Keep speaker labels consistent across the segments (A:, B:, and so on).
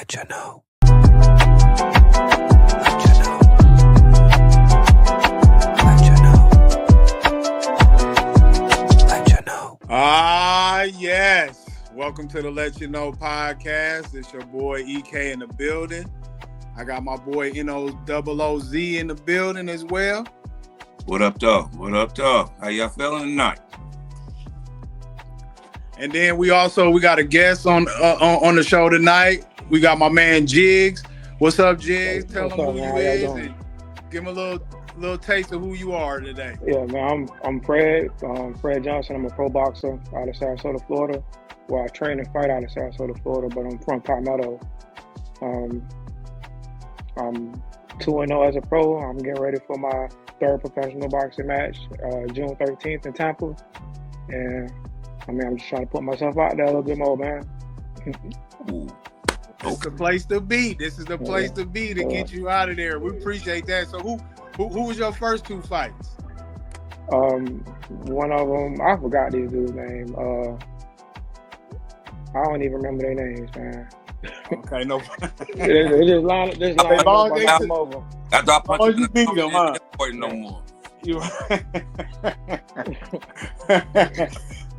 A: Let you know.
B: Yes. Welcome to the Let You Know podcast. It's your boy EK in the building. I got my boy NOZOZ in the building as well.
C: What up, dog? What up, dog? How y'all feeling tonight?
B: And then we got a guest on the show tonight. We got my man Jigs. What's up, Jigs? Tell him who you is and give him a little taste of who you are today.
D: Yeah, man, I'm Fred. Fred Johnson. I'm a pro boxer out of Sarasota, Florida. Well, I train and fight out of Sarasota, Florida, but I'm from Palmetto. I'm 2-0 as a pro. I'm getting ready for my third professional boxing match, June 13th in Tampa. And I'm just trying to put myself out there a little bit more, man.
B: It's the place to be. This is the place to be to get you out of there. We appreciate that. So who was your first two fights?
D: One of them, I forgot these dudes' name. I don't even remember their names, man.
B: Okay, no.
D: They just line up over.
C: After I punch
B: you beat them, huh?
C: No more.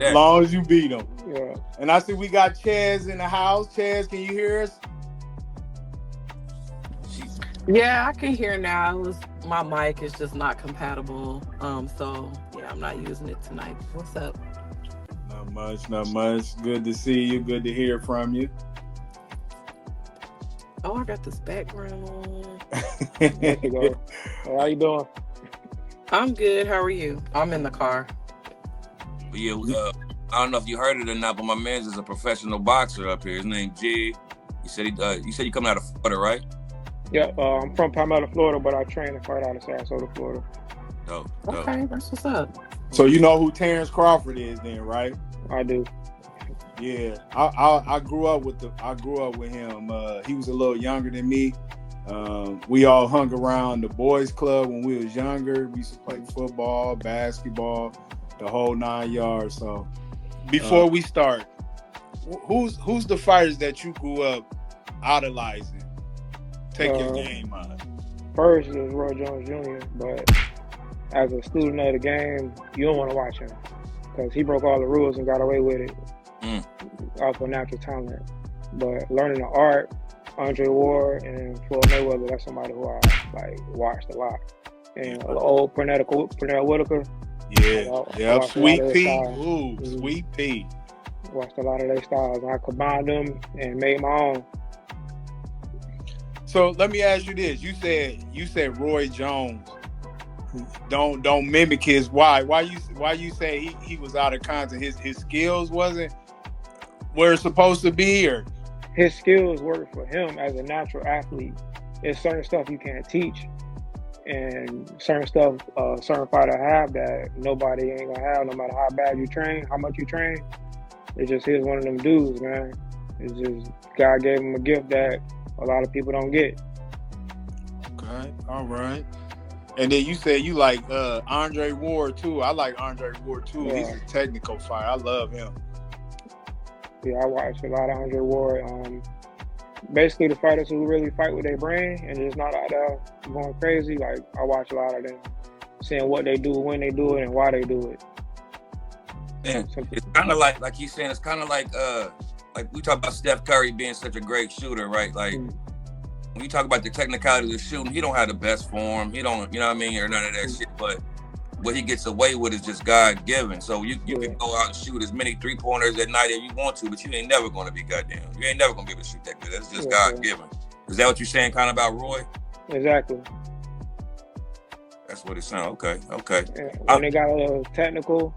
B: As long as you beat them.
D: Yeah.
B: And I see we got Chaz in the house. Chaz, can you hear us?
E: Yeah, I can hear now. My mic is just not compatible. So yeah, I'm not using it tonight. What's up?
B: Not much. Good to see you. Good to hear from you.
E: Oh, I got this background on.
D: How you doing?
E: I'm good. How are you? I'm in the car.
C: Yeah, I don't know if you heard it or not, but my man's is a professional boxer up here. His name Jig. You said you coming out of Florida, right?
D: Yeah, I'm from Palmetto, Florida, but I train and fight out of Sarasota, Florida.
E: Okay, that's what's up.
B: So you know who Terrence Crawford is, then, right?
D: I do.
B: Yeah, I grew up with him. He was a little younger than me. We all hung around the boys' club when we was younger. We used to play football, basketball, the whole 9 yards. So before we start, who's the fighters that you grew up idolizing? Take your game on.
D: First is Roy Jones Jr., but as a student of the game, you don't want to watch him because he broke all the rules and got away with it off of natural talent. But learning the art, Andre Ward and Floyd Mayweather, that's somebody who I watched a lot. And old Pernell Whitaker.
B: Yeah, Sweet Pea. Ooh, Sweet Pea.
D: Watched a lot of their styles, and I combined them and made my own.
B: So let me ask you this: you said Roy Jones don't mimic his. Why you say he was out of content? His skills wasn't where it's supposed to be, or
D: his skills work for him as a natural athlete. There's certain stuff you can't teach, and certain stuff certain fighter have that nobody ain't gonna have, no matter how bad you train, how much you train. It's just he's one of them dudes, man. It's just God gave him a gift that a lot of people don't get.
B: Okay, all right. And then you said you like Andre Ward too. I like Andre Ward too. Yeah. He's a technical fighter. I love him.
D: Yeah, I watch a lot of Andre Ward. Basically, the fighters who really fight with their brain and just not out there going crazy. Like I watch a lot of them, seeing what they do, when they do it, and why they do it.
C: And it's kind of like he's saying. It's kind of like we talk about Steph Curry being such a great shooter, right? Like when you talk about the technicality of the shooting, he don't have the best form. He don't, you know what I mean, or none of that shit. But what he gets away with is just God given. So you can go out and shoot as many 3-pointers at night as you want to, but you ain't never going to be goddamn. You ain't never going to be able to shoot that good. That's just God given. Is that what you're saying, kind of about Roy?
D: Exactly.
C: That's what it sounds. Okay.
D: When they got a little technical,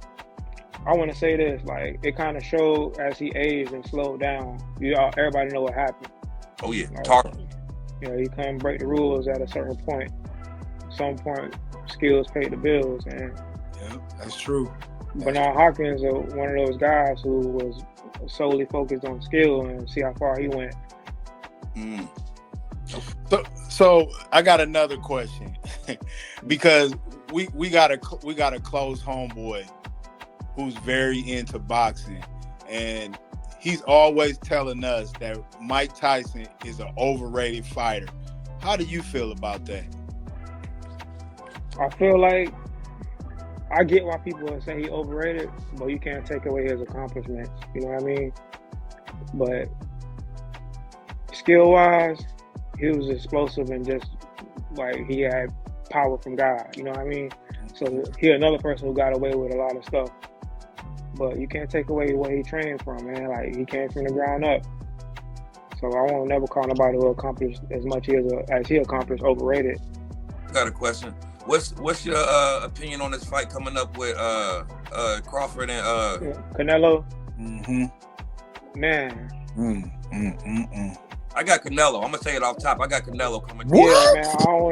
D: I want to say this, like it kind of showed as he aged and slowed down. Everybody know what happened.
C: Oh yeah,
D: like, you couldn't break the rules at a certain point. At some point, skills paid the bills, and
B: yeah, that's true.
D: Bernard Hopkins is one of those guys who was solely focused on skill, and see how far he went.
B: So I got another question because we got a close homeboy who's very into boxing, and he's always telling us that Mike Tyson is an overrated fighter. How do you feel about that?
D: I feel like I get why people say he overrated, but you can't take away his accomplishments. You know what I mean? But skill-wise, he was explosive and just like he had power from God. You know what I mean? So he another person who got away with a lot of stuff. But you can't take away where he trained from, man. Like, he came from the ground up. So I won't never call nobody who accomplished as much as he accomplished overrated.
C: Got a question. What's your opinion on this fight coming up with Crawford and
D: Canelo?
B: Mm-hmm.
D: Man.
C: I got Canelo. I'm gonna say it off top. I got Canelo coming.
D: Yeah, man. I don't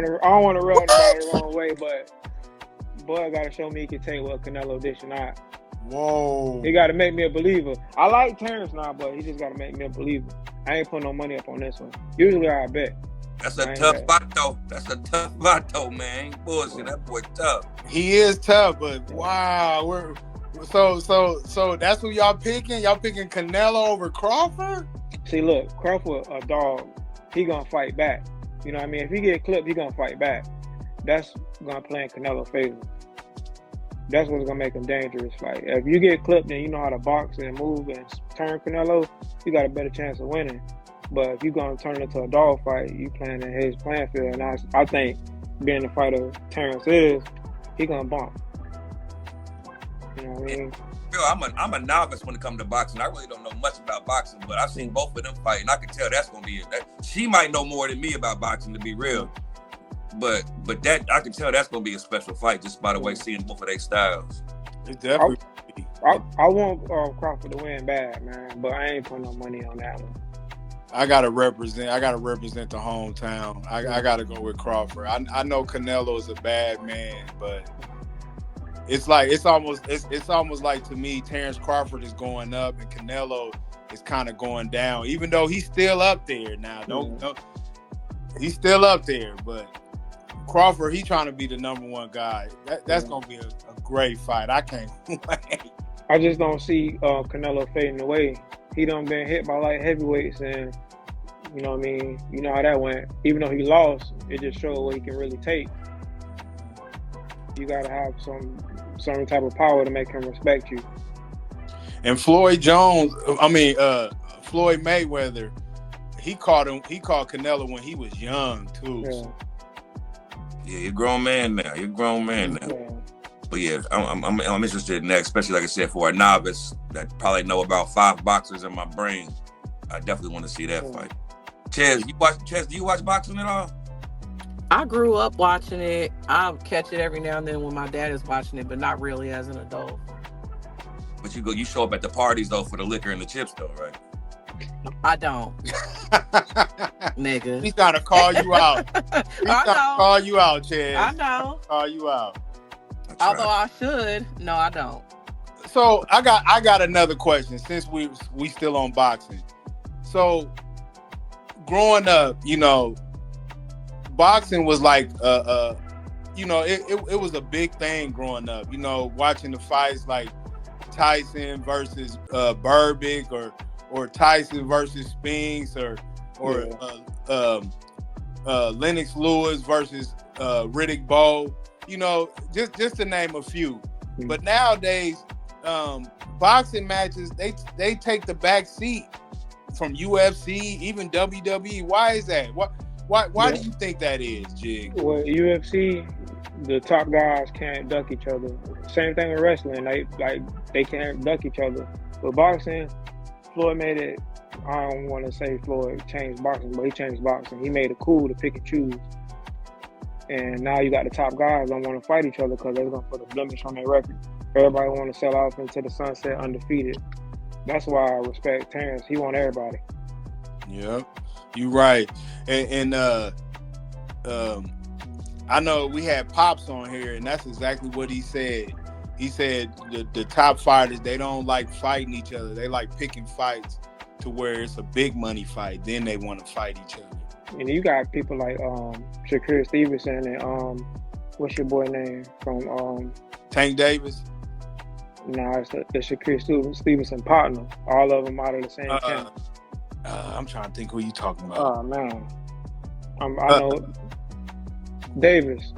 D: want to rub nobody the wrong way, but boy, got to show me he can take what Canelo dish not.
B: Whoa.
D: He got to make me a believer. I like Terrence now, but he just got to make me a believer. I ain't putting no money up on this one. Usually I bet.
C: That's a tough fight, though. That's a tough fight, though, man. Ain't bullshit. That boy tough.
B: He is tough, but wow, so that's who y'all picking? Y'all picking Canelo over Crawford?
D: See, look, Crawford a dog. He gonna fight back. You know what I mean? If he get clipped, he gonna fight back. That's gonna play in Canelo's favor. That's what's gonna make him dangerous. Like, if you get clipped and you know how to box and move and turn Canelo, you got a better chance of winning. But if you're gonna turn it into a dog fight, you playing in his playing field. And I think being the fighter Terrence is, he gonna bump. You know what I mean?
C: I'm a novice when it comes to boxing. I really don't know much about boxing, but I've seen both of them fight, and I can tell that's gonna be it. She might know more than me about boxing, to be real. But that I can tell that's gonna be a special fight just by the way seeing both of their styles.
B: It definitely.
D: I want Crawford to win bad, man, but I ain't putting no money on that one.
B: I gotta represent the hometown. I gotta go with Crawford. I know Canelo is a bad man, but it's almost like, to me, Terrence Crawford is going up and Canelo is kind of going down. Even though he's still up there now, he's still up there, but Crawford, he's trying to be the number one guy. That's gonna be a great fight. I can't wait.
D: I just don't see Canelo fading away. He done been hit by light heavyweights, and you know what I mean. You know how that went. Even though he lost, it just showed what he can really take. You gotta have some type of power to make him respect you.
B: And Floyd Mayweather, he caught Canelo when he was young too.
C: Yeah, you're a grown man now. Yeah. But yeah, I'm interested in that, especially like I said, for a novice that probably know about 5 boxers in my brain. I definitely want to see that fight. Ches, do you watch boxing at all?
E: I grew up watching it. I'll catch it every now and then when my dad is watching it, but not really as an adult.
C: But you show up at the parties though for the liquor and the chips though, right?
E: I don't. Nigga.
B: He's trying to call you out. He's trying to call you out, Ches.
E: I know.
B: Call you out.
E: Although I should. No, I don't.
B: So I got another question since we still on boxing. So growing up, boxing was like it was a big thing growing up. Watching the fights like Tyson versus Berbick or Tyson versus Spinks or Lennox Lewis versus Riddick Bowe. Just to name a few. But nowadays, boxing matches they take the back seat from UFC, even WWE. Why is that? Why do you think that is, Jig?
D: Well, UFC, the top guys can't duck each other. Same thing with wrestling. They can't duck each other. With boxing, Floyd made it. I don't want to say Floyd changed boxing, but he changed boxing. He made it cool to pick and choose. And now you got the top guys don't want to fight each other because they're going to put a blemish on their record. Everybody want to sell off into the sunset undefeated. That's why I respect Terrence. He want everybody.
B: Yep, you're right. And I know we had Pops on here, and that's exactly what he said. He said the top fighters, they don't like fighting each other. They like picking fights to where it's a big money fight. Then they want to fight each other.
D: And you got people like Shakur Stevenson and what's your boy name from
B: Tank Davis.
D: Nah, it's the Shakur Stevenson partner. All of them out of the same camp.
B: I'm trying to think who you talking about.
D: Oh man, I know Davis.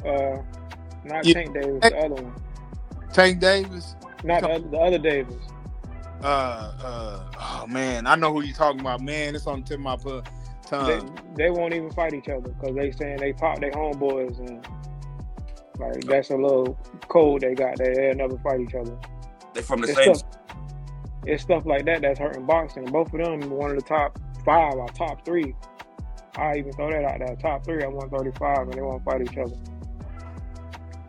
D: Not Tank Davis, the other one.
B: Tank Davis?
D: Not the other Davis.
B: Oh man, I know who you talking about. Man, it's on the tip of my tongue.
D: They won't even fight each other because they saying they pop their homeboys, and like that's a little code they got. They'll never fight each other.
C: They from the same.
D: It's stuff like that that's hurting boxing. Both of them, one of the top 5 or top 3. I even throw that out there. Top 3 at 135, and they won't fight each other.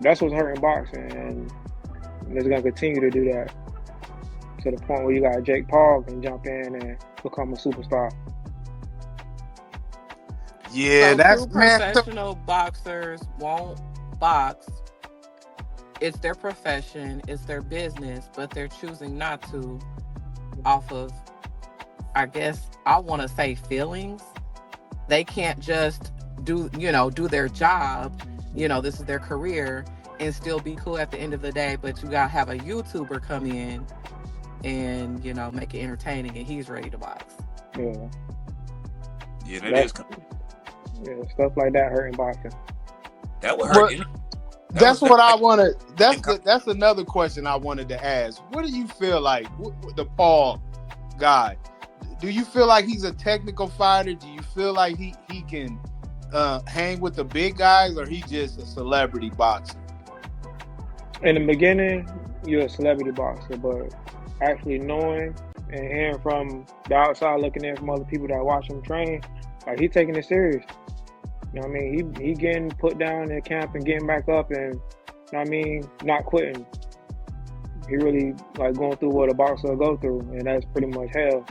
D: That's what's hurting boxing, and it's gonna continue to do that to the point where you got Jake Paul can jump in and become a superstar.
B: Yeah,
E: so
B: that's
E: professional boxers won't box. It's their profession, it's their business, but they're choosing not to off of, I guess, I want to say feelings. They can't just do their job. This is their career and still be cool at the end of the day, but you gotta have a YouTuber come in and, make it entertaining, and he's ready to box.
D: Yeah.
C: Yeah, that is.
D: Yeah, stuff like that hurting boxing.
C: That would hurt.
B: That's what I wanted. That's another question I wanted to ask. What do you feel like the Paul guy? Do you feel like he's a technical fighter? Do you feel like he can hang with the big guys, or he just a celebrity boxer?
D: In the beginning, you're a celebrity boxer, but actually knowing and hearing from the outside, looking in from other people that watch him train, like he taking it serious. You know what I mean? He getting put down in camp and getting back up, and you know what I mean, not quitting. He really like going through what a boxer will go through, and that's pretty much hell.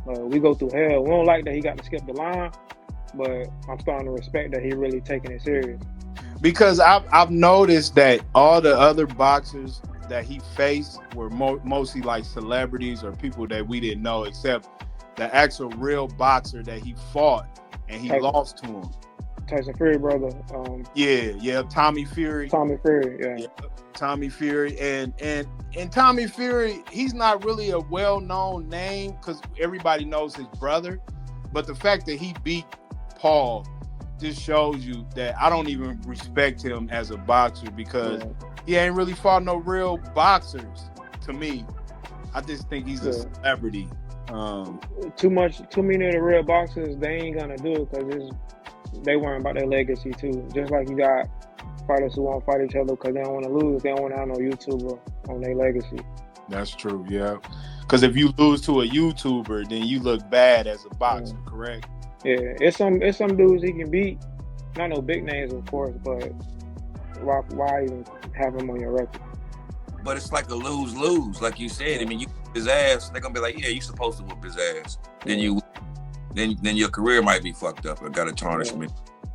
D: We go through hell. We don't like that he got to skip the line, but I'm starting to respect that he really taking it serious.
B: Because I've noticed that all the other boxers that he faced were mostly like celebrities or people that we didn't know, except the actual real boxer that he fought and he lost to him.
D: Tyson Fury brother.
B: Tommy Fury.
D: Tommy Fury, yeah.
B: Tommy Fury and Tommy Fury, he's not really a well-known name because everybody knows his brother, but the fact that he beat Paul just shows you that I don't even respect him as a boxer because he ain't really fought no real boxers to me. I just think he's a celebrity.
D: Too many of the real boxers, they ain't gonna do it because they worrying about their legacy too. Just like you got fighters who won't fight each other because they don't want to lose. They don't want to have no YouTuber on their legacy.
B: That's true, yeah. Because if you lose to a YouTuber, then you look bad as a boxer, correct?
D: Yeah, it's some dudes he can beat. Not no big names, of course, but why even have him on your record?
C: But it's like a lose-lose, like you said. I mean, you whoop his ass, they're gonna be like, yeah, you're supposed to whoop his ass. Then your career might be fucked up or got a tarnishment.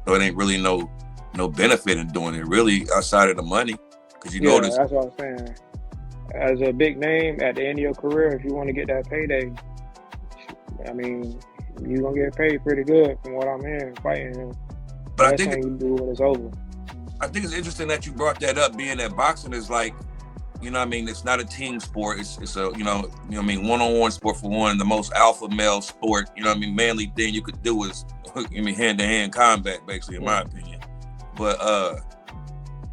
C: So it ain't really no benefit in doing it, really, outside of the money. Because notice.
D: That's what I'm saying. As a big name at the end of your career, if you want to get that payday, I mean, you're gonna get paid pretty good from what I'm hearing fighting him.
C: But I think
D: you do when it's over.
C: I think it's interesting that you brought that up, being that boxing is like, it's not a team sport. It's a, one-on-one sport for one, the most alpha male sport, manly thing you could do is, hand-to-hand combat, basically, in my opinion. But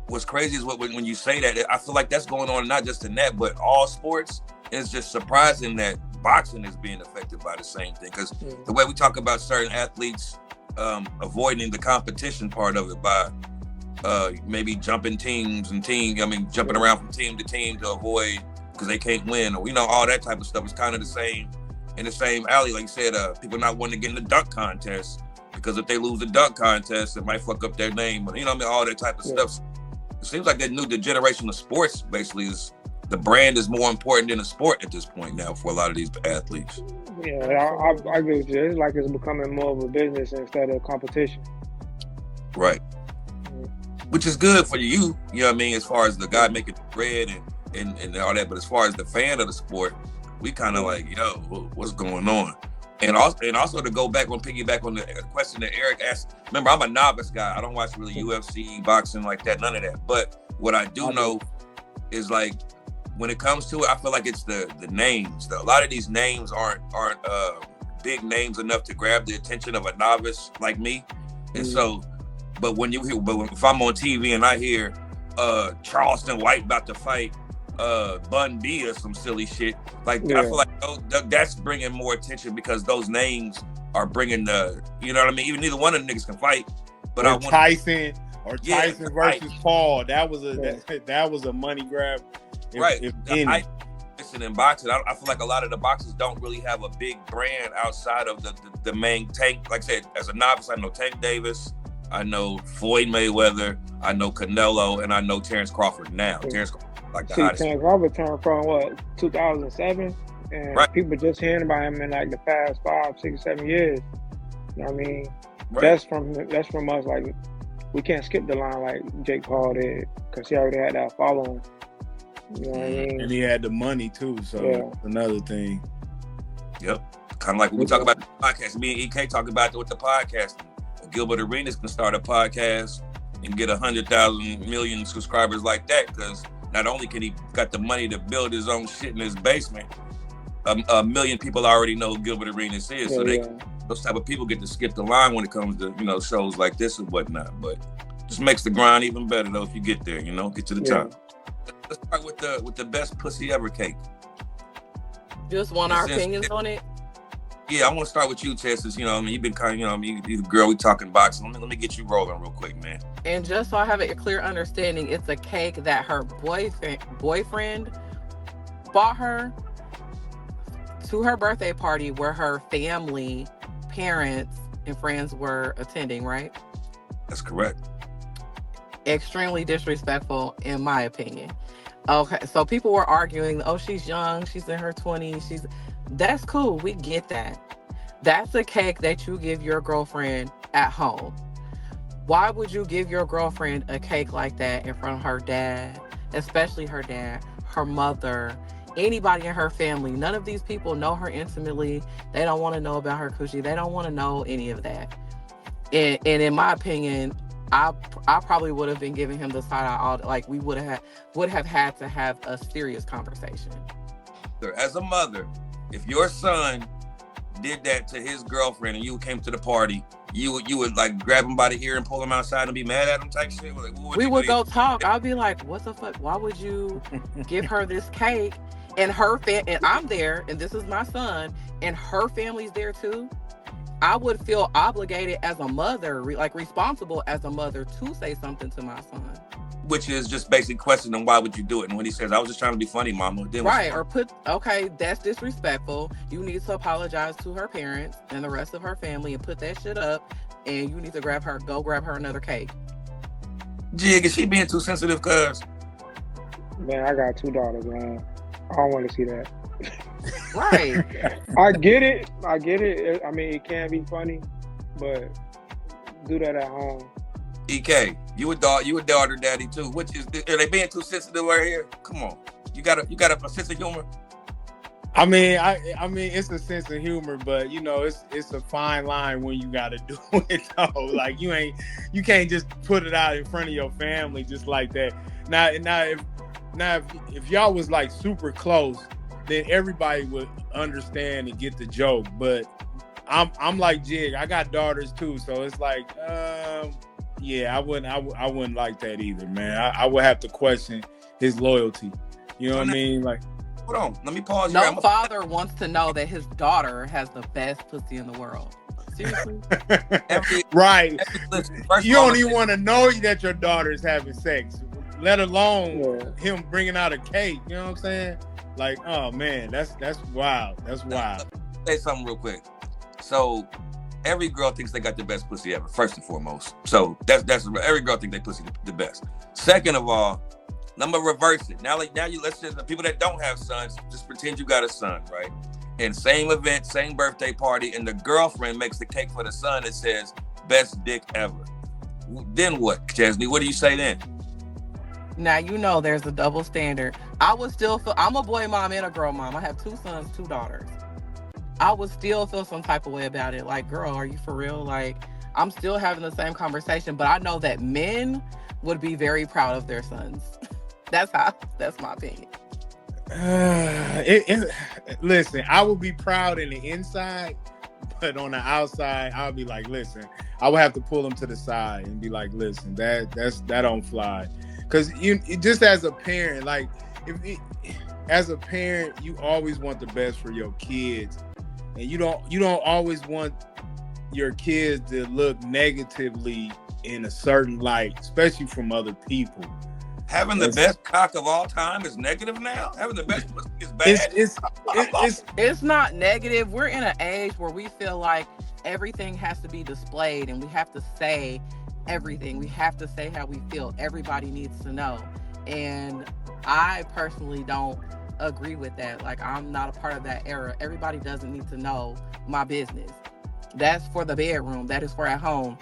C: what's crazy is when you say that, I feel like that's going on not just in that, but all sports. It's just surprising that boxing is being affected by the same thing. Because the way we talk about certain athletes avoiding the competition part of it by maybe jumping jumping around from team to team to avoid because they can't win, or all that type of stuff is kind of the same in the same alley. Like you said, people not wanting to get in the dunk contest because if they lose the dunk contest, it might fuck up their name. But all that type of stuff. It seems like the generation of sports basically is the brand is more important than the sport at this point now for a lot of these athletes.
D: Yeah, I agree with you. It's like it's becoming more of a business instead of competition.
C: Right. Which is good for you, as far as the guy making bread and all that. But as far as the fan of the sport, we kind of like, what's going on? And also to piggyback on the question that Eric asked. Remember, I'm a novice guy. I don't watch really UFC, boxing like that, none of that. But what I do know is like when it comes to it, I feel like it's the names. A lot of these names aren't big names enough to grab the attention of a novice like me. And so, but if I'm on TV and I hear Charleston White about to fight Bun B or some silly shit, like I feel like that's bringing more attention because those names are bringing the, you know what I mean? Even neither one of the niggas can fight, but I want
B: Tyson versus Paul. That was a money grab.
C: Listen, in boxing, I feel like a lot of the boxers don't really have a big brand outside of the main Tank. Like I said, as a novice, I know Tank Davis, I know Floyd Mayweather, I know Canelo, and I know Terrence Crawford now. Terrence Crawford, like the hottest.
D: Terrence Crawford turned from 2007, and people just hearing about him in like the past 5, 6, 7 years. You know what I mean? Right. That's from us. Like, we can't skip the line like Jake Paul did because he already had that following. You know what I mean?
B: And he had the money too, so another thing.
C: Yep. Kind of like when we talk about the podcast. Me and EK talk about it with the podcast. Gilbert Arenas can start a podcast and get 100,000 million subscribers like that, because not only can he got the money to build his own shit in his basement, a million people already know who Gilbert Arenas is. So those type of people get to skip the line when it comes to, you know, shows like this and whatnot. But just makes the grind even better though if you get there, you know, get to the top. Let's start with the best pussy ever cake.
E: Just want our opinions on it.
C: Yeah, I want to start with you, Tess. You know, I mean, you've been kind of, you know, I mean, you the girl, we talking boxing. Let me get you rolling real quick, man.
E: And just so I have a clear understanding, it's a cake that her boyfriend bought her to her birthday party where her family, parents, and friends were attending, right?
C: That's correct.
E: Extremely disrespectful, in my opinion. Okay, so people were arguing, oh, she's young, she's in her 20s, that's cool, we get that. That's a cake that you give your girlfriend at home. Why would you give your girlfriend a cake like that in front of her dad, especially her dad, her mother, anybody in her family? None of these people know her intimately. They don't want to know about her coochie. They don't want to know any of that. And in my opinion, I probably would have been giving him the side eye. Like, we would have had to have a serious conversation.
C: As a mother, if your son did that to his girlfriend and you came to the party, you would like grab him by the ear and pull him outside and be mad at him type shit? Like,
E: we would go talk. I'd be like, what the fuck? Why would you give her this cake? And and I'm there, and this is my son, and her family's there too. I would feel obligated as a mother, like responsible as a mother, to say something to my son.
C: Which is just basically questioning why would you do it. And when he says, I was just trying to be funny, mama. Then
E: right, or that's disrespectful. You need to apologize to her parents and the rest of her family and put that shit up. And you need to go grab her another cake.
C: Jig, is she being too sensitive, cuz?
D: Man, I got 2 daughters, man. I don't want to see that.
E: Right.
D: I get it. I mean, it can be funny, but do that at home.
C: EK, you a daughter daddy too. Are they being too sensitive right here? Come on. You got a sense of humor?
B: I mean, I mean, it's a sense of humor, but you know, it's a fine line when you gotta do it though. Like, you can't just put it out in front of your family just like that. Now if y'all was like super close, then everybody would understand and get the joke. But I'm like Jig. I got daughters too, so it's like, yeah, I wouldn't like that either, man. I would have to question his loyalty. You know what I mean? Like,
C: hold on, let me pause.
E: No father wants to know that his daughter has the best pussy in the world. Seriously?
B: Right. You don't even want to know that your daughter is having sex, let alone him bringing out a cake. You know what I'm saying? Like, oh man, that's wild. That's wild.
C: Say something real quick. So every girl thinks they got the best pussy ever, first and foremost. So that's every girl thinks they pussy the best. Second of all, I'm gonna reverse it. Now you let's just, the people that don't have sons, just pretend you got a son, right? And same event, same birthday party, and the girlfriend makes the cake for the son that says best dick ever. Then what, Chesney? What do you say then?
E: Now, you know there's a double standard. I would still feel, I'm a boy mom and a girl mom. I have 2 sons, 2 daughters. I would still feel some type of way about it. Like, girl, are you for real? Like, I'm still having the same conversation, but I know that men would be very proud of their sons. That's my opinion.
B: Listen, I would be proud in the inside, but on the outside, I'll be like, listen, I would have to pull them to the side and be like, listen, that don't fly. Because you just as a parent, like as a parent, you always want the best for your kids, and you don't always want your kids to look negatively in a certain light, especially from other people.
C: Having the best cock of all time is negative now? Having the best is bad?
E: It's not negative. We're in an age where we feel like everything has to be displayed and we have to say everything. We have to say how we feel. Everybody needs to know. And I personally don't agree with that. Like, I'm not a part of that era. Everybody doesn't need to know my business. That's for the bedroom. That is for at home.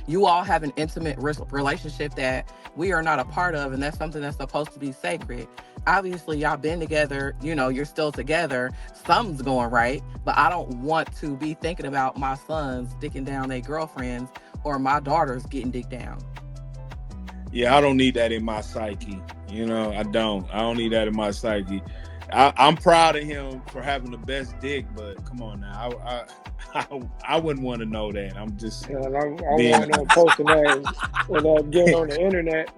E: You all have an intimate relationship that we are not a part of, and that's something that's supposed to be sacred. Obviously, y'all been together, you're still together. Something's going right, but I don't want to be thinking about my sons dicking down their girlfriends or my daughters getting dicked down.
B: Yeah, I don't need that in my psyche. I don't need that in my psyche. I'm proud of him for having the best dick, but come on now, I wouldn't want to know that. I'm just.
D: Yeah, I want to posting that without getting on the internet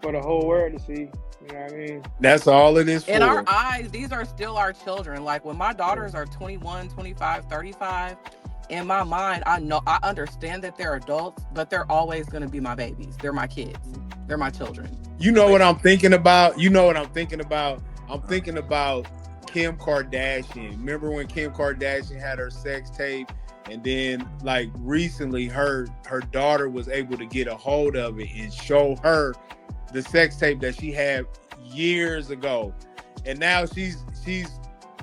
D: for the whole world to see. You know what I mean?
B: That's all it is for.
E: In our eyes, these are still our children. Like, when my daughters are 21, 25, 35, in my mind, I understand that they're adults, but they're always going to be my babies. They're my kids. They're my children.
B: You know what I'm thinking about? I'm thinking about Kim Kardashian. Remember when Kim Kardashian had her sex tape, and then like recently her daughter was able to get a hold of it and show her the sex tape that she had years ago, and now she's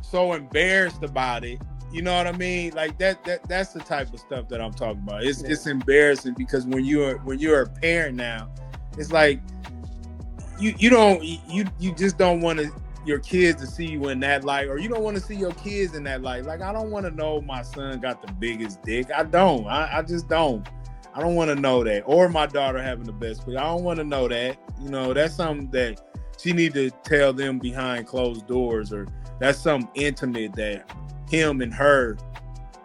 B: so embarrassed about it. You know what I mean? Like that's the type of stuff that I'm talking about. It's embarrassing because when you're a parent now, it's like you just don't want your kids to see you in that light, or you don't want to see your kids in that light. Like, I don't want to know my son got the biggest dick. I don't. I just don't. I don't want to know that. Or my daughter having the best. But I don't want to know that. That's something that she need to tell them behind closed doors, or that's something intimate that him and her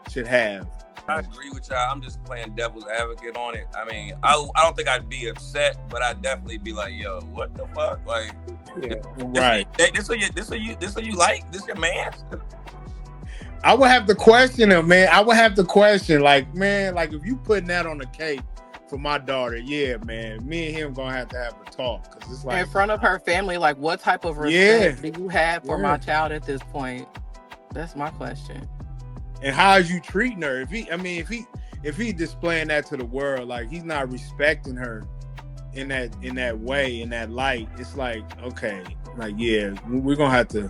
B: should have.
C: I agree with y'all. I'm just playing devil's advocate on it. I mean, I don't think I'd be upset, but I'd definitely be like, yo, what the fuck? Like,
B: yeah, right.
C: This what you like? This your man?
B: I would have to question him, man. I would have to question, like, man, like if you putting that on the cake for my daughter, yeah, man, me and him gonna have to have a talk, because it's like
E: in front of her family. Like, what type of respect do you have for my child at this point? That's my question.
B: And how is you treating her? If he displaying that to the world, like he's not respecting her in that way, in that light, it's like, okay, like, yeah, we're gonna have to.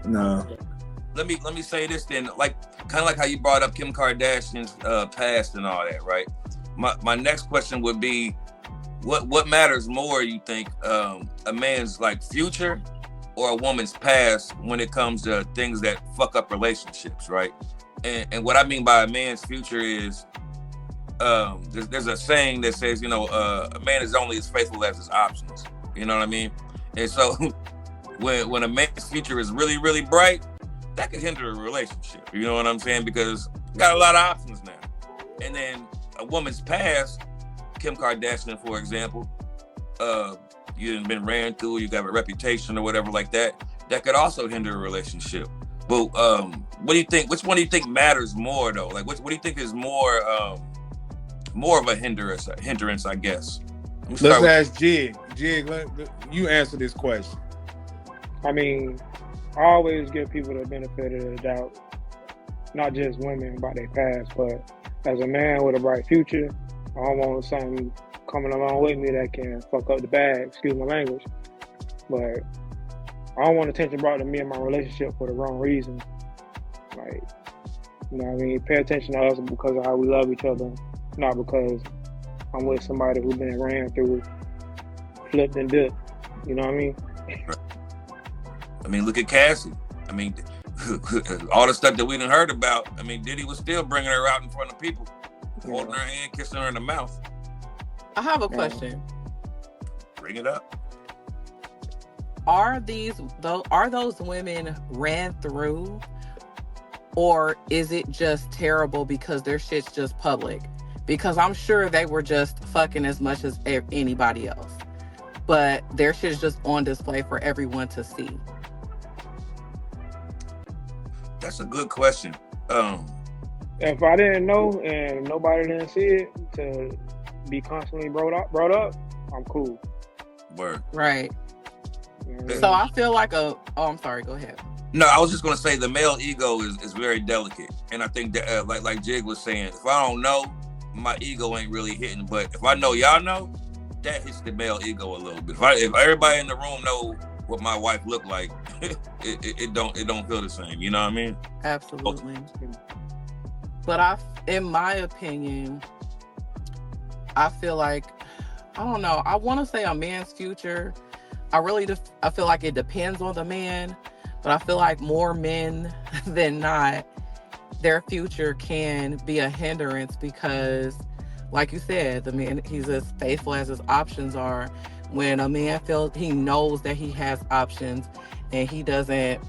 B: No.
C: Let me say this then, like, kind of like how you brought up Kim Kardashian's past and all that, right? My next question would be, what matters more, you think, a man's like future or a woman's past when it comes to things that fuck up relationships, right? And what I mean by a man's future is, there's a saying that says, a man is only as faithful as his options. You know what I mean? And so when a man's future is really, really bright, that could hinder a relationship. You know what I'm saying? Because you got a lot of options now. And then a woman's past, Kim Kardashian, for example, you done been ran through, you got a reputation or whatever like that, that could also hinder a relationship. But what do you think? Which one do you think matters more, though? Like, what do you think is more of a hindrance, I guess?
B: Let's ask Jig. Jig, you answer this question.
D: I mean, I always give people the benefit of the doubt, not just women about their past, but as a man with a bright future, I don't want something coming along with me that can fuck up the bag, excuse my language. But I don't want attention brought to me and my relationship for the wrong reason. Like, you know what I mean? Pay attention to us because of how we love each other, not because I'm with somebody who's been ran through, flipped and dipped. You know what I mean?
C: I mean, look at Cassie. I mean, all the stuff that we done heard about. I mean, Diddy was still bringing her out in front of people, holding her hand, kissing her in the mouth.
E: I have a question.
C: Bring it up.
E: are those women ran through, or is it just terrible because their shit's just public? Because I'm sure they were just fucking as much as anybody else, but their shit's just on display for everyone to see.
C: That's a good question.
D: If I didn't know and nobody didn't see it to be constantly brought up, I'm cool.
C: Word.
E: Right. So I feel like I'm sorry, go ahead.
C: No, I was just gonna say the male ego is very delicate, and I think that like Jig was saying, if I don't know, my ego ain't really hitting. But if I know y'all know, that hits the male ego a little bit. If everybody in the room know what my wife looked like, it don't feel the same. You know what I mean?
E: Absolutely. But in my opinion, I feel like, I don't know, I want to say a man's future. I feel like it depends on the man, but I feel like more men than not, their future can be a hindrance because, like you said, the man, he's as faithful as his options are. When a man feels he knows that he has options and he doesn't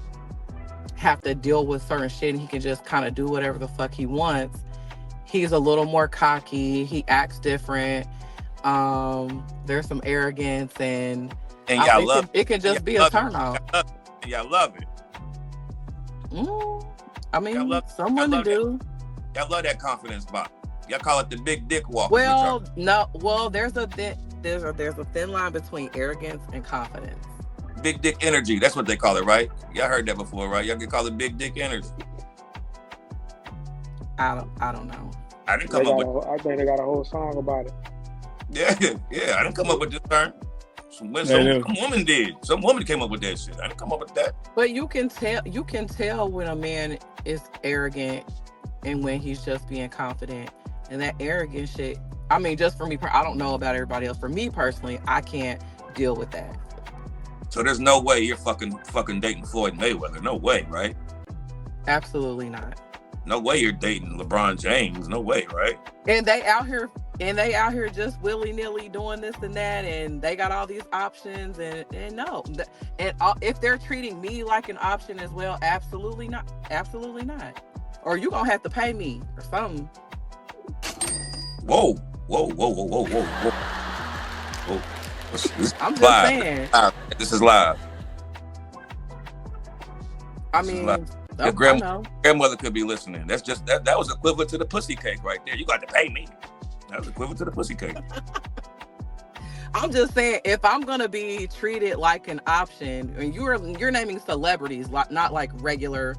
E: have to deal with certain shit and he can just kind of do whatever the fuck he wants, he's a little more cocky, he acts different, there's some arrogance, and
C: y'all love
E: it can just be a turnoff.
C: Y'all love it.
E: I mean, some women do.
C: Y'all love that confidence box. Y'all call it the big dick walk.
E: Well, no. Well, there's a thin line between arrogance and confidence.
C: Big dick energy. That's what they call it, right? Y'all heard that before, right? Y'all can call it big dick energy.
E: I don't know.
C: I didn't come up with.
D: I think they got a whole song about it.
C: Yeah. I didn't come up with this term. Some woman did. Some woman came up with that shit. I didn't come up with that.
E: But you can tell when a man is arrogant and when he's just being confident. And that arrogant shit, I mean, just for me, I don't know about everybody else. For me personally, I can't deal with that.
C: So there's no way you're fucking dating Floyd Mayweather. No way, right?
E: Absolutely not.
C: No way you're dating LeBron James. No way, right?
E: And they out here just willy-nilly doing this and that, and they got all these options, and no. And if they're treating me like an option as well, absolutely not. Absolutely not. Or you gonna have to pay me or something.
C: Whoa.
E: I'm just saying.
C: This is live.
E: I mean,
C: your grandmother could be listening. That's just that was equivalent to the pussy cake right there. You got to pay me. That was equivalent to the pussy cake.
E: I'm just saying, if I'm gonna be treated like an option, and you're naming celebrities, not like the regular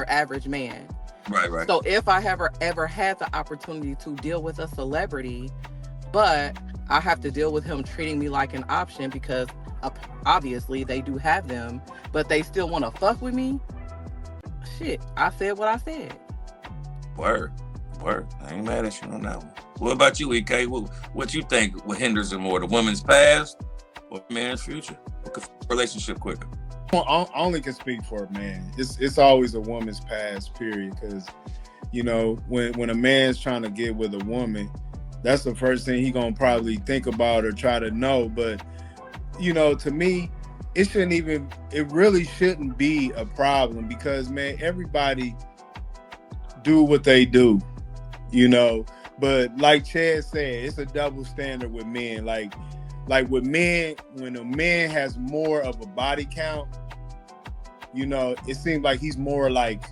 E: average man.
C: Right.
E: So if I ever had the opportunity to deal with a celebrity, but I have to deal with him treating me like an option because obviously they do have them, but they still want to fuck with me. Shit, I said what I said.
C: Word. I ain't mad at you on that one. What about you, EK? What you think what hinders it more, the woman's past or the man's future? What could relationship quicker?
B: I only can speak for a man. It's always a woman's past, period. Because, when a man's trying to get with a woman, that's the first thing he gonna probably think about or try to know. But, to me, it really shouldn't be a problem because, man, everybody do what they do, But like Chad said, it's a double standard with men. Like with men, when a man has more of a body count, it seems like he's more like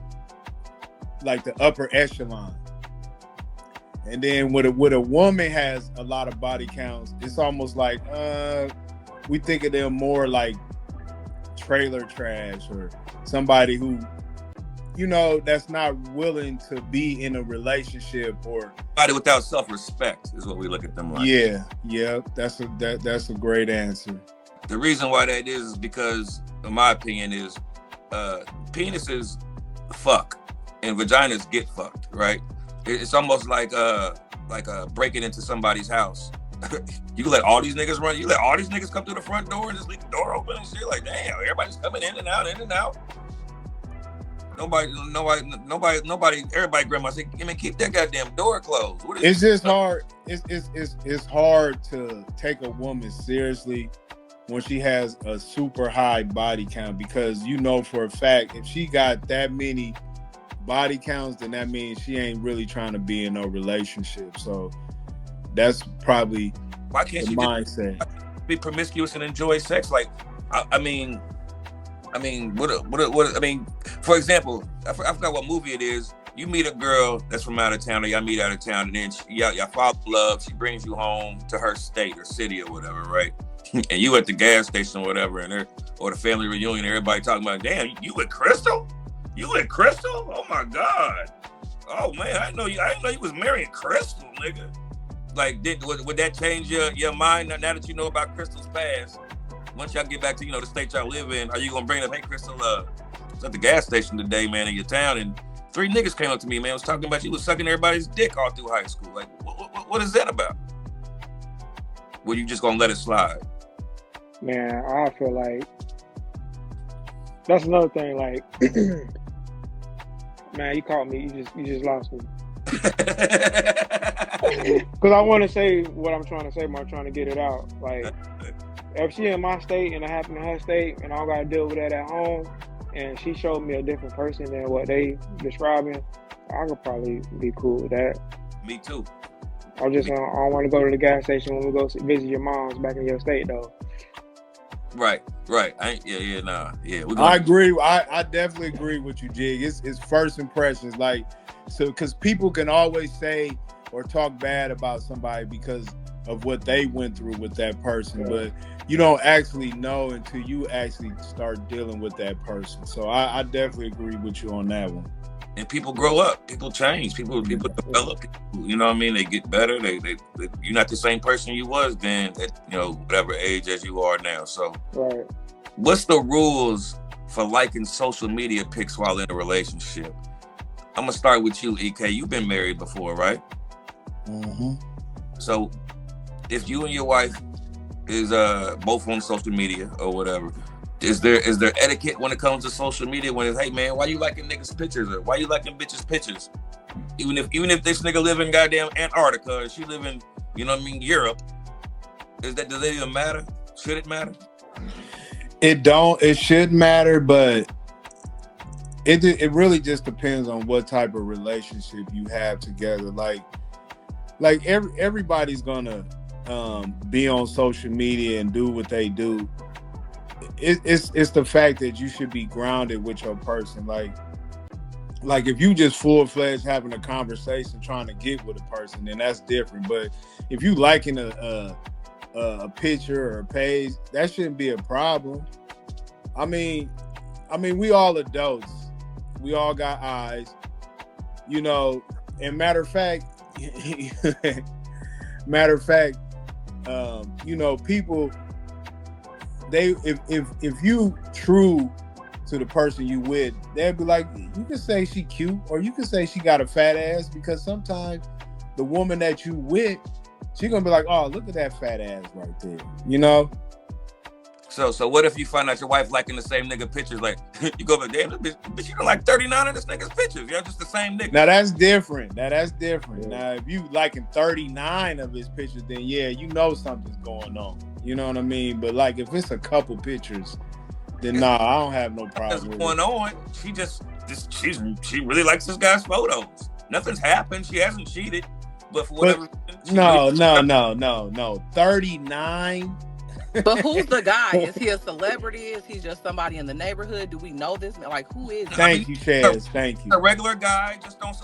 B: the upper echelon. And then with a woman has a lot of body counts, it's almost like we think of them more like trailer trash or somebody who, that's not willing to be in a relationship or
C: somebody without self-respect is what we look at them like.
B: Yeah, that's a great answer.
C: The reason why that is because, in my opinion, is penises fuck and vaginas get fucked, right? It's almost like breaking into somebody's house. You let all these niggas run. You let all these niggas come through the front door and just leave the door open and shit. Like, damn, everybody's coming in and out. Nobody. Everybody, grandma said, keep that goddamn door closed.
B: It's just hard. It's hard to take a woman seriously when she has a super high body count, because you know for a fact if she got that many body counts, then that means she ain't really trying to be in no relationship. So that's probably
C: why can't
B: the
C: she
B: mindset.
C: Just be promiscuous and enjoy sex? Like, I mean, what? I mean, for example, I forgot what movie it is. You meet a girl that's from out of town, or y'all meet out of town, and then y'all fall in love. She brings you home to her state or city or whatever, right? And you at the gas station or whatever, or the family reunion, everybody talking about, damn, you with Crystal? You with Crystal? Oh my God! Oh man, I didn't know you was marrying Crystal, nigga. Like, would that change your mind now that you know about Crystal's past? Once y'all get back to the state y'all live in, are you gonna bring up, hey Crystal, it's at the gas station today, man, in your town, and 3 niggas came up to me, man, was talking about you was sucking everybody's dick all through high school. Like, what is that about? Were you just gonna let it slide?
D: Man, I feel like that's another thing. Like, man, you caught me. You just lost me. Because I want to say what I'm trying to say, but I'm trying to get it out. Like, if she in my state and I happen in her state and I don't got to deal with that at home, and she showed me a different person than what they describing, I could probably be cool with that.
C: Me too.
D: I don't want to go to the gas station when we go visit your moms back in your state, though.
C: Right. I
B: agree. I definitely agree with you, Jig. It's first impressions, like, so because people can always say or talk bad about somebody because of what they went through with that person, but you don't actually know until you actually start dealing with that person. So I definitely agree with you on that one.
C: And people grow up, people change, people develop. You know what I mean? They get better. They you're not the same person you was then at whatever age as you are now. So,
D: right.
C: What's the rules for liking social media pics while in a relationship? I'm gonna start with you, EK. You've been married before, right?
B: Mm-hmm.
C: So, if you and your wife is both on social media or whatever, is there etiquette when it comes to social media? When it's, hey man, why you liking niggas' pictures, or why you liking bitches' pictures? Even if this nigga live in goddamn Antarctica or she live in Europe, does that even matter? Should it matter?
B: It should matter, but it really just depends on what type of relationship you have together. Like everybody's gonna be on social media and do what they do. It's the fact that you should be grounded with your person. Like if you just full-fledged having a conversation trying to get with a person, then that's different. But if you liking a picture or a page, that shouldn't be a problem. I mean, we all adults. We all got eyes, and matter of fact, people, if you true to the person you with, they'd be like, you can say she cute, or you can say she got a fat ass, because sometimes the woman that you with, she gonna be like, oh, look at that fat ass right there,
C: So what if you find out your wife liking the same nigga pictures? Like, you go, damn, this bitch, you like 39 of this nigga's pictures. You're just the same nigga.
B: Now that's different. Yeah. Now if you liking 39 of his pictures, then yeah, something's going on. You know what I mean? But like if it's a couple pictures, then nah, I don't have no problem with
C: going on. She really likes this guy's photos. Nothing's happened. She hasn't cheated, but for whatever reason,
B: no. 39.
E: But who's the guy? Is he a celebrity? Is he just somebody in the neighborhood? Do we know this? Like, who is he?
B: Thank you, Chaz. Thank you.
C: A regular guy, just don't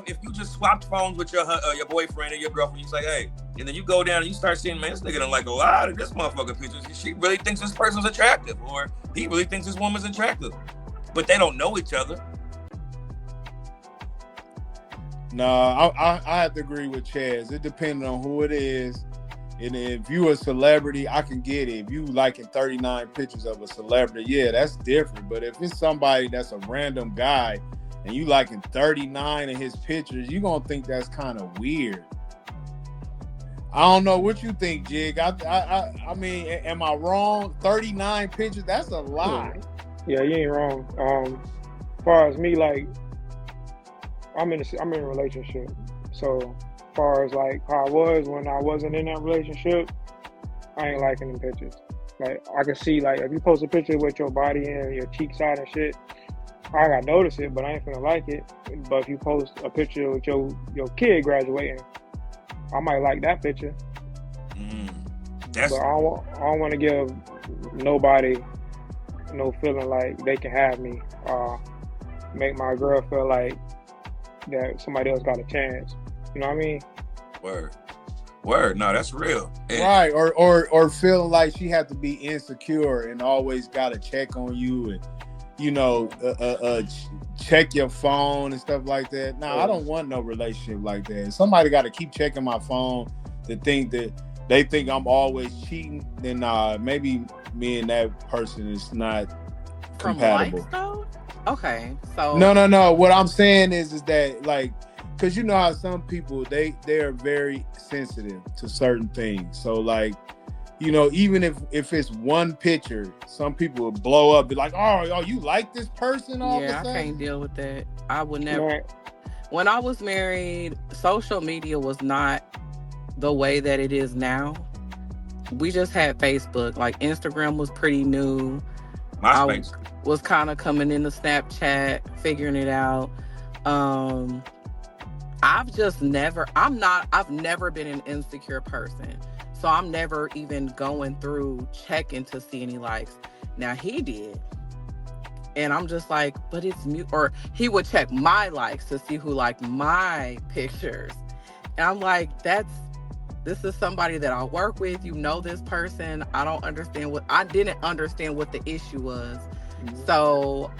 C: if you just swapped phones with your boyfriend or your girlfriend, you say, hey, and then you go down and you start seeing, man, this nigga done like a lot of this motherfucker pictures. She really thinks this person's attractive, or he really thinks this woman's attractive, but they don't know each other.
B: No, I have to agree with Chaz. It depends on who it is. And if you a celebrity, I can get it. If you liking 39 pictures of a celebrity, yeah, that's different. But if it's somebody that's a random guy and you liking 39 of his pictures, you're going to think that's kind of weird. I don't know what you think, Jig. I mean, am I wrong? 39 pictures, that's a lot.
D: Yeah, you ain't wrong. As far as me, like, I'm in a relationship. So far as like how I was when I wasn't in that relationship, I ain't liking them pictures. Like I can see, like if you post a picture with your body and your cheeks out and shit, I gotta notice it, but I ain't finna like it. But if you post a picture with your kid graduating, I might like that picture. But I don't want to give nobody no feeling like they can have me. Make my girl feel like that somebody else got a chance. You know what I mean?
C: Word. No, that's real.
B: Right. Or feeling like she had to be insecure and always got to check on you and, you know, check your phone and stuff like that. No, I don't want no relationship like that. Somebody got to keep checking my phone to think that they think I'm always cheating. Then maybe me and that person is not compatible.
E: From likes, though? Okay, so
B: no. What I'm saying is that, like, because you know how some people they are very sensitive to certain things. So like, you know, even if it's one picture, some people will blow up, be like, oh, you like this person all of a sudden?
E: I can't deal with that. I would never. When I was married, social media was not the way that it is now. We just had Facebook. Like Instagram was pretty new.
C: MySpace
E: was kind of coming into Snapchat, figuring it out. I've never been an insecure person. So I'm never even going through checking to see any likes. Now he did. And I'm just like, but it's mute. Or he would check my likes to see who liked my pictures. And I'm like, this is somebody that I work with. You know this person. I didn't understand what the issue was. So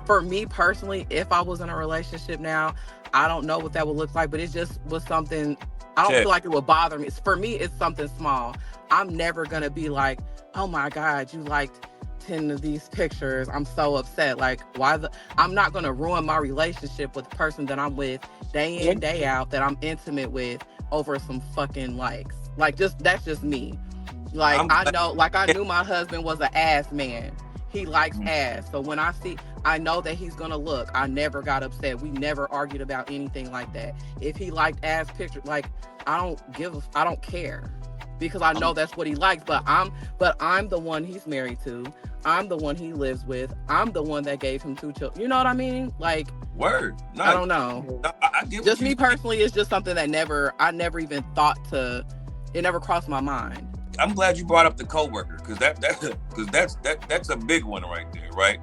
E: for me personally, if I was in a relationship now, I don't know what that would look like, but it just was something, I don't feel like it would bother me. For me, it's something small. I'm never going to be like, oh my God, you liked 10 of these pictures. I'm so upset. Like, I'm not going to ruin my relationship with the person that I'm with day in, day out, that I'm intimate with over some fucking likes. Like, that's just me. Like, I knew my husband was an ass man. He likes ass. So when I know that he's going to look. I never got upset. We never argued about anything like that. If he liked ass pictures, like, I don't care. Because I know that's what he likes, but I'm the one he's married to. I'm the one he lives with. I'm the one that gave him 2 children. You know what I mean? Like,
C: word. No,
E: I don't know.
C: No, I get
E: just me personally, it's just something that I never even thought it never crossed my mind.
C: I'm glad you brought up the coworker, because that's a big one right there, right?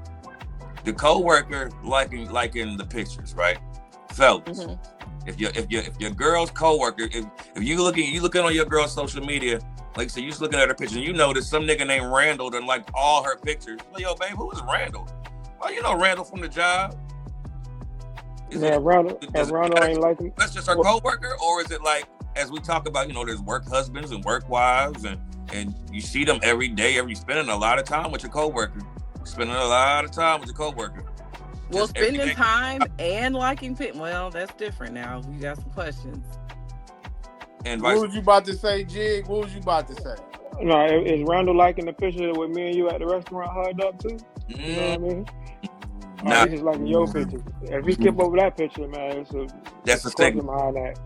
C: The coworker liking the pictures, right? Fellas. Mm-hmm. If your girl's coworker, if you looking on your girl's social media, like so you just looking at her picture, and you notice some nigga named Randall done liked all her pictures. Like, yo, babe, who is Randall? Well, you know Randall from the job.
D: Randall ain't like him.
C: That's just her coworker, or is it like, as we talk about, you know, there's work husbands and work wives, and you see them every day, spending a lot of time with your coworker.
E: Well, spending time and liking pictures, well, that's different now. You got some questions.
C: And
B: what was you about to say, Jig? What was you about to say?
D: No, is Randall liking the picture with me and you at the restaurant hugged up too? You know what I mean? Nah. He's just liking your picture. If we skip over that picture, man,
C: that's a
D: question behind that.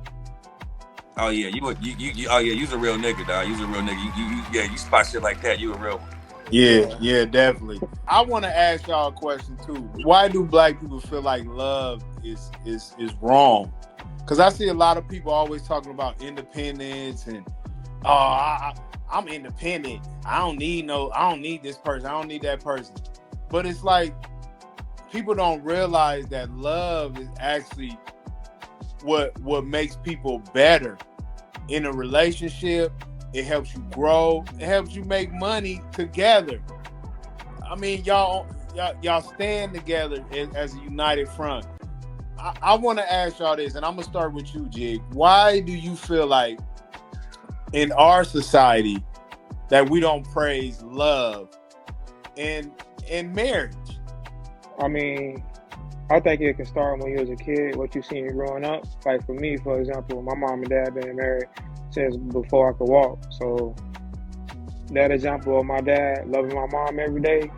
C: Oh yeah, you's a real nigga, dog. You's a real nigga. You spot shit like that. You a real one.
B: Yeah, definitely. I want to ask y'all a question too. Why do black people feel like love is wrong? Because I see a lot of people always talking about independence and I'm independent. I don't need this person. I don't need that person. But it's like people don't realize that love is actually what makes people better in a relationship. It helps you grow. It helps you make money together. I mean, y'all stand together as a united front. I want to ask y'all this, and I'm gonna start with you, Jig. Why do you feel like in our society that we don't praise love in marriage?
D: I mean, I think it can start when you was a kid, what you seen growing up. Like for me, for example, my mom and dad been married since before I could walk. So that example of my dad loving my mom every day,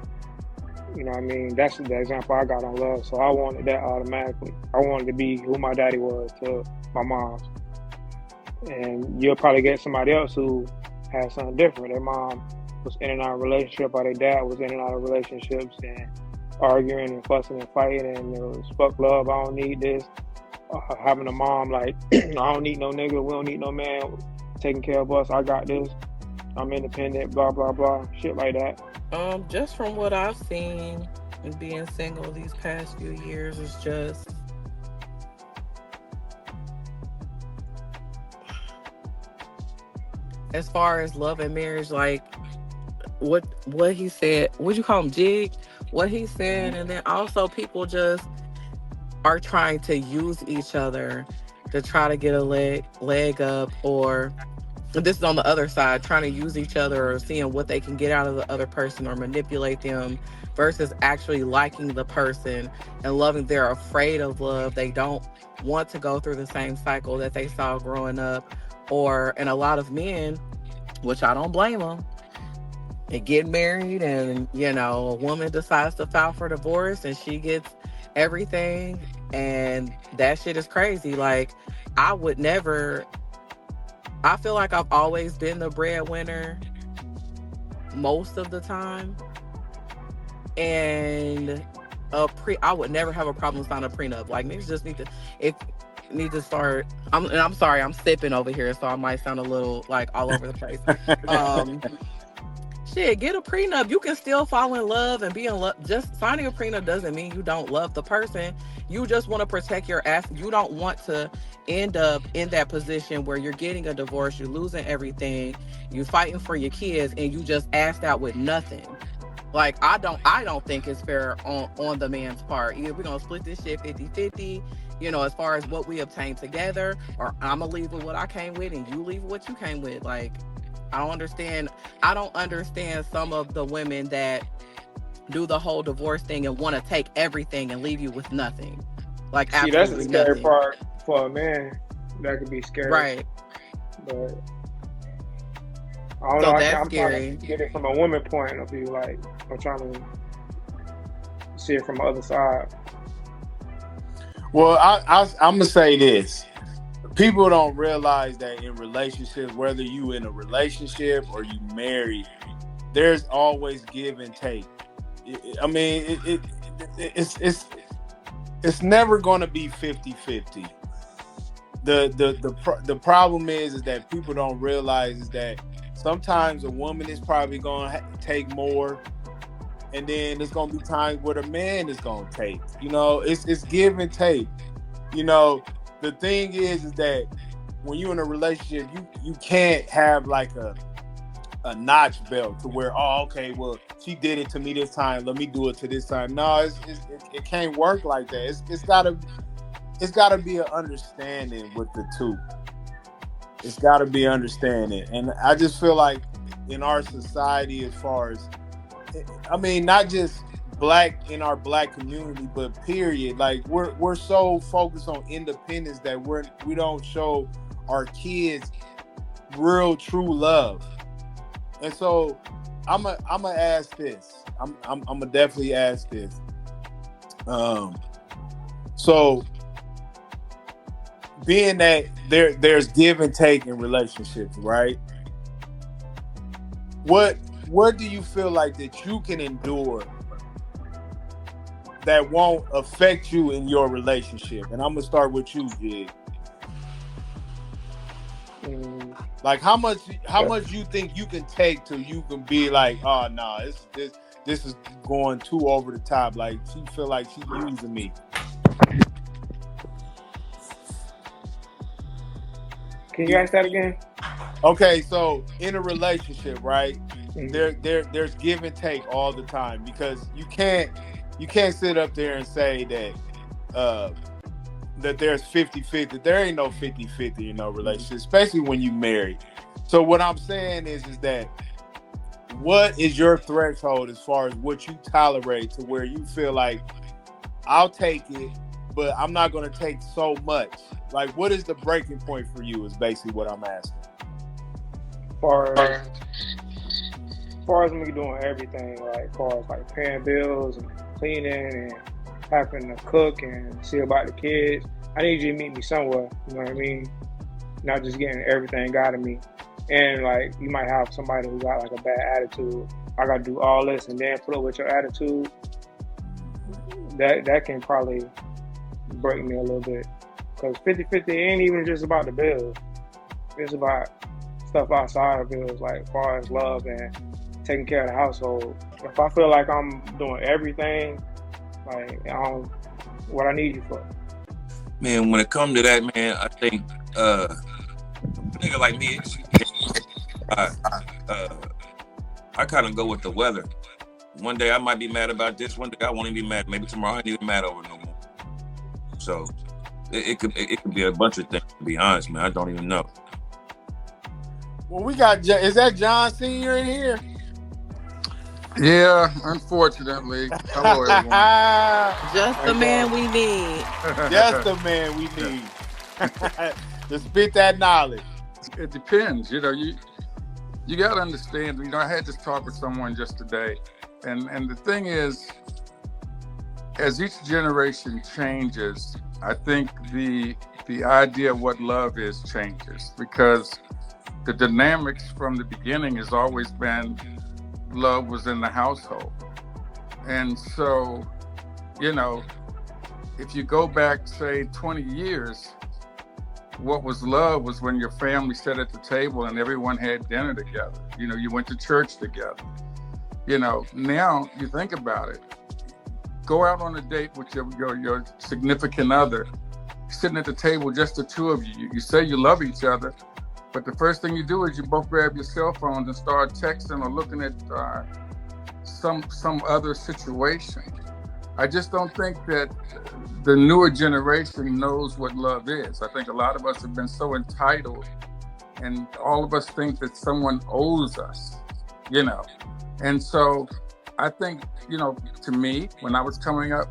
D: you know what I mean? That's the example I got on love. So I wanted that automatically. I wanted to be who my daddy was to my mom's. And you'll probably get somebody else who has something different. Their mom was in and out of relationship, or their dad was in and out of relationships and arguing and fussing and fighting, and it was fuck love, I don't need this. Having a mom like, I don't need no nigga, we don't need no man taking care of us, I got this, I'm independent, blah, blah, blah, shit like that.
E: Just from what I've seen and being single these past few years, is just as far as love and marriage, like what he said, would you call him Jig? What he said, and then also people just are trying to use each other to try to get a leg up, or this is on the other side, trying to use each other or seeing what they can get out of the other person or manipulate them versus actually liking the person and loving. They're afraid of love. They don't want to go through the same cycle that they saw growing up. And a lot of men, which I don't blame them, they get married and, a woman decides to file for divorce and she gets everything, and that shit is crazy. Like, I feel like I've always been the breadwinner most of the time, and I would never have a problem signing a prenup. Like, niggas just need to start. I'm sorry, I'm sipping over here, so I might sound a little like all over the place. Shit, get a prenup. You can still fall in love and be in love. Just signing a prenup doesn't mean you don't love the person. You just want to protect your ass. You don't want to end up in that position where you're getting a divorce, you're losing everything, you're fighting for your kids, and you just asked out with nothing. Like, I don't think it's fair on the man's part. Either we're gonna split this shit 50-50, as far as what we obtained together, or I'm gonna leave with what I came with and you leave with what you came with. Like, I don't understand some of the women that do the whole divorce thing and want to take everything and leave you with nothing. Like,
D: see, that's the scary part for a man. That could be scary,
E: right?
D: But I don't know. I'm trying to get it from a woman point of view. Like, I'm trying to see it from the other side.
B: Well, I'm gonna say this. People don't realize that in relationships, whether you in a relationship or you married, there's always give and take. I mean, it's never going to be 50-50. The problem is that people don't realize is that sometimes a woman is probably going to take more, and then there's going to be times where the man is going to take. It's give and take. The thing is that when you're in a relationship, you can't have like a notch belt to where, oh, okay, well, she did it to me this time, let me do it to this time. No, it can't work like that. It's gotta be an understanding with the two. It's gotta be understanding, and I just feel like in our society, as far as, I mean, not just black in our black community, but period, like we're so focused on independence that we don't show our kids real true love. And so I'm gonna ask this. I'm gonna definitely ask this. So being that there's give and take in relationships, right? What do you feel like that you can endure that won't affect you in your relationship? And I'm gonna start with you, Jig. Like, how much you think you can take till you can be like, oh no, this is going too over the top. Like, she feel like she's using me.
D: Can you ask that again?
B: Okay, so in a relationship, right? There's give and take all the time, because you can't sit up there and say that there's 50-50. There ain't no 50-50 in no relationship, especially when you married. So what I'm saying is that what is your threshold as far as what you tolerate to where you feel like, I'll take it, but I'm not going to take so much? Like, what is the breaking point for you is basically what I'm asking.
D: As far as me doing everything, like, as far as like paying bills and cleaning and having to cook and see about the kids, I need you to meet me somewhere. You know what I mean? Not just getting everything out of me. And like you might have somebody who got like a bad attitude. I gotta do all this and then put up with your attitude. That can probably break me a little bit. Because 50-50 ain't even just about the bills. It's about stuff outside of bills, like as far as love and taking care of the household. If I feel like I'm doing everything, like what I need you for.
C: Man, when it comes to that, man, I think a nigga like me, I kind of go with the weather. One day I might be mad about this. One day I won't even be mad. Maybe tomorrow I ain't even mad over it no more. So it could be a bunch of things, to be honest, man. I don't even know.
B: Well, we got, is that John Sr. in here?
A: Yeah, unfortunately. Hello, everyone.
E: Just the man we need.
B: Just the man we need. To spit that knowledge.
A: It depends. You know, you got to understand. You know, I had this talk with someone just today, and the thing is, as each generation changes, I think the idea of what love is changes, because the dynamics from the beginning has always been love was in the household. And so, you know, if you go back, say, 20 years, what was love was when your family sat at the table and everyone had dinner together. You know, you went to church together. You know, now you think about it. Go out on a date with your significant other, sitting at the table, just the two of you. You say you love each other, but the first thing you do is you both grab your cell phones and start texting or looking at some other situation. I just don't think that the newer generation knows what love is. I think a lot of us have been so entitled, and all of us think that someone owes us, you know. And so I think, you know, to me, when I was coming up,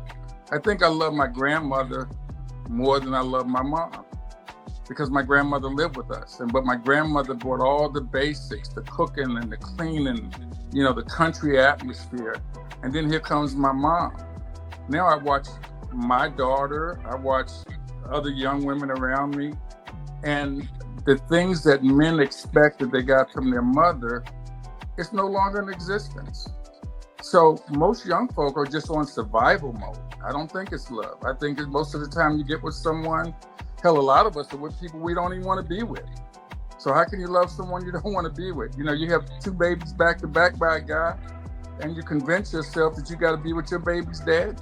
A: I think I loved my grandmother more than I loved my mom, because my grandmother lived with us. But my grandmother brought all the basics, the cooking and the cleaning, you know, the country atmosphere. And then here comes my mom. Now I watch my daughter, I watch other young women around me, and the things that men expect that they got from their mother, it's no longer in existence. So most young folk are just on survival mode. I don't think it's love. I think that most of the time you get with someone, hell, a lot of us are with people we don't even want to be with. So how can you love someone you don't want to be with? You know, you have two babies back to back by a guy, and you convince yourself that you got to be with your baby's dad.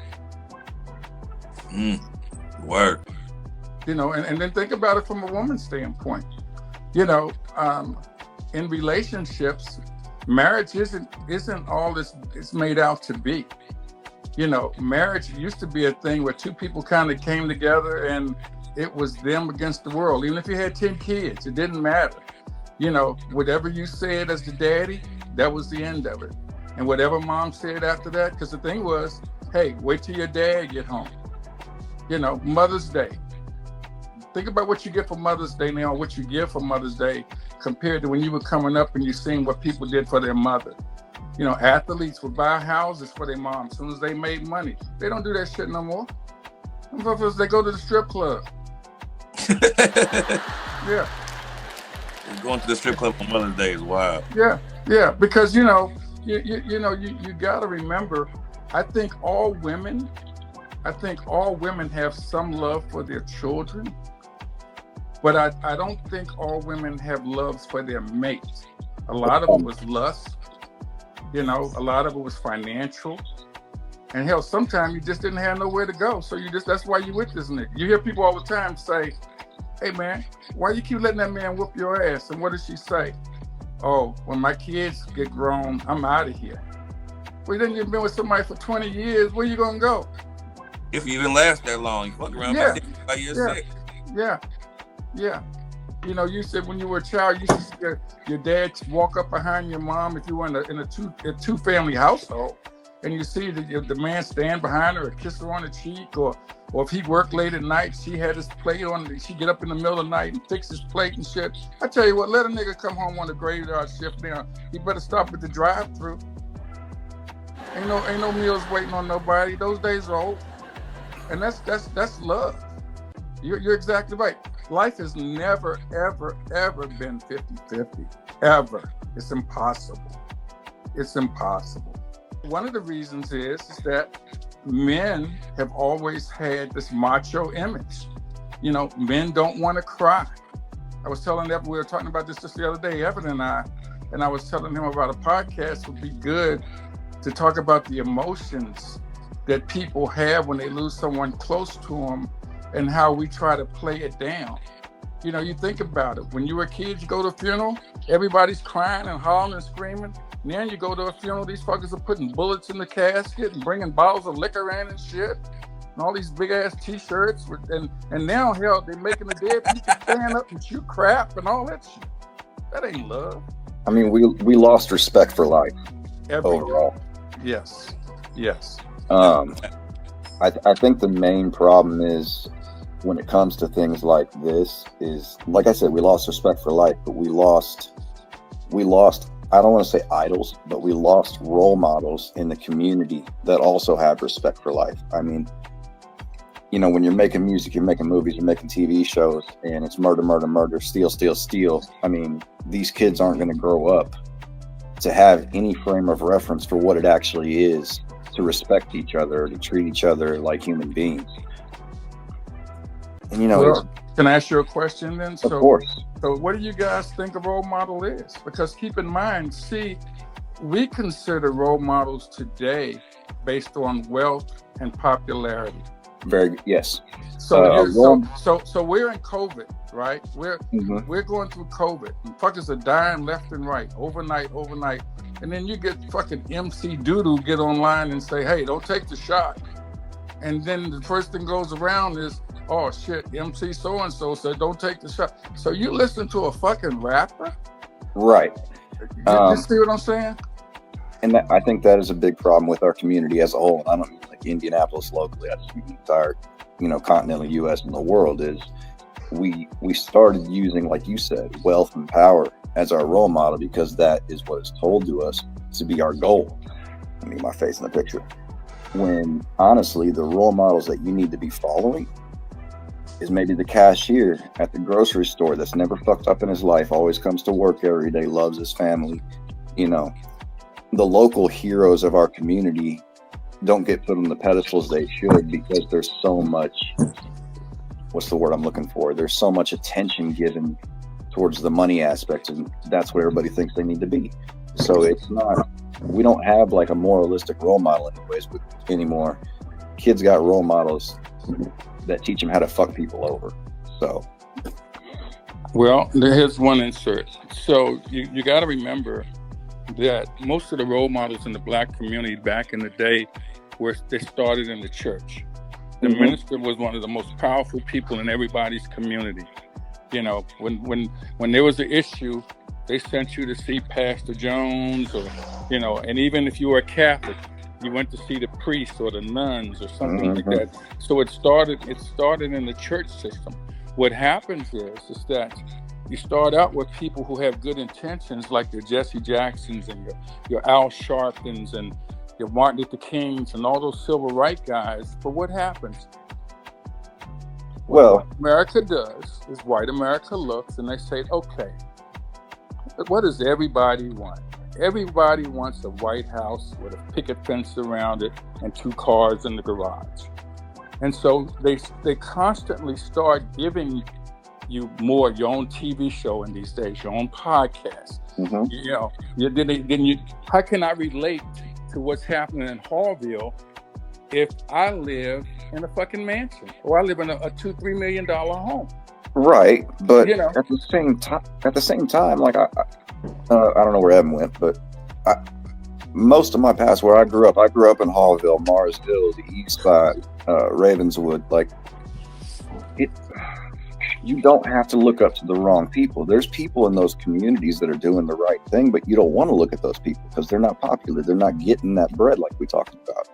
C: Word.
A: You know, and then think about it from a woman's standpoint. You know, in relationships, marriage isn't all it's made out to be. You know, marriage used to be a thing where two people kind of came together and it was them against the world. Even if you had 10 kids, it didn't matter. You know, whatever you said as the daddy, that was the end of it. And whatever mom said after that, because the thing was, hey, wait till your dad get home. You know, Mother's Day. Think about what you get for Mother's Day now, what you give for Mother's Day compared to when you were coming up and you seen what people did for their mother. You know, athletes would buy houses for their mom as soon as they made money. They don't do that shit no more. They go to the strip club. Yeah.
C: Going to the strip club on Mother's Day is wild.
A: Yeah, because you know, you got to remember. I think all women have some love for their children, but I don't think all women have loves for their mates. A lot of it was lust. You know, a lot of it was financial. And hell, sometimes you just didn't have nowhere to go. So that's why you with this nigga. You hear people all the time say, hey man, why you keep letting that man whoop your ass? And what does she say? Oh, when my kids get grown, I'm out of here. Well, then you've been with somebody for 20 years, where you gonna go?
C: If you even last that long, you fuck around by year 6.
A: Yeah. You know, you said when you were a child, you used to see your dad walk up behind your mom if you were in a two-family household, and you see the man stand behind her or kiss her on the cheek, or if he worked late at night, she had his plate on, she'd get up in the middle of the night and fix his plate and shit. I tell you what, let a nigga come home on the graveyard shift now. He better stop at the drive-thru. Ain't no meals waiting on nobody. Those days are over. And that's love. You're exactly right. life has never, ever, ever been 50-50. Ever. It's impossible. It's impossible. One of the reasons is that men have always had this macho image. You know, men don't want to cry. I was telling Evan, we were talking about this just the other day, Evan and I was telling him about a podcast would be good to talk about the emotions that people have when they lose someone close to them and how we try to play it down. You know, you think about it. When you were a kid, you go to a funeral, everybody's crying and hollering and screaming. Now you go to a funeral, these fuckers are putting bullets in the casket and bringing bottles of liquor in and shit. And all these big ass t-shirts. And now, hell, they're making the dead people stand up and shoot crap and all that shit. That ain't love.
F: I mean, we lost respect for life overall.
A: Yes. Yes.
F: I think the main problem is when it comes to things like this is, like I said, we lost respect for life, but we lost, I don't want to say idols, but we lost role models in the community that also have respect for life. I mean, you know, when you're making music, you're making movies, you're making TV shows, and it's murder, murder, murder, steal, steal, steal. I mean, these kids aren't going to grow up to have any frame of reference for what it actually is to respect each other, to treat each other like human beings. And, you know,
A: well, can I ask you a question then?
F: Of course.
A: So what do you guys think a role model is? Because keep in mind, see, we consider role models today based on wealth and popularity.
F: Yes.
A: So we're in COVID, right? We're going through COVID. And fuckers are dying left and right, overnight. And then you get fucking MC Doodoo get online and say, hey, don't take the shot. And then the first thing goes around is, oh shit, MC so-and-so said don't take the shot. So you listen to a fucking rapper?
F: Right.
A: You see what I'm saying?
F: And I think that is a big problem with our community as a whole. I don't mean like Indianapolis locally, I just mean the entire, you know, continental US and the world is we started using, like you said, wealth and power as our role model because that is what is told to us to be our goal. I mean, my face in the picture. When honestly, the role models that you need to be following is maybe the cashier at the grocery store that's never fucked up in his life, always comes to work every day, loves his family. You know, the local heroes of our community don't get put on the pedestals they should because there's so much, what's the word I'm looking for? There's so much attention given towards the money aspect, and that's what everybody thinks they need to be. So it's not, we don't have like a moralistic role model anyways anymore. Kids got role models that teach them how to fuck people over. So,
A: well, here's one insert. So you got to remember that most of the role models in the black community back in the day they started in the church. The minister was one of the most powerful people in everybody's community. You know, when there was an issue, they sent you to see Pastor Jones, or, you know, and even if you were a Catholic, you went to see the priest or the nuns or something like that. So it started in the church system. What happens is that you start out with people who have good intentions, like your Jesse Jacksons and your Al Sharptons and your Martin Luther Kings and all those civil rights guys. But what happens?
F: Well,
A: what America does is white America looks and they say, okay, what does everybody want? Everybody wants a White House with a picket fence around it and 2 cars in the garage. And so they constantly start giving you more, your own TV show in these days, your own podcast. You know, then how can I relate to what's happening in Hallville if I live in a fucking mansion or I live in a $2-3 million home?
F: Right, but
A: you know,
F: at the same time, like I don't know where Evan went, but most of my past where I grew up in Hallville, Marsville, the East Side, Ravenswood. Like you don't have to look up to the wrong people. There's people in those communities that are doing the right thing, but you don't want to look at those people because they're not popular. They're not getting that bread like we talked about.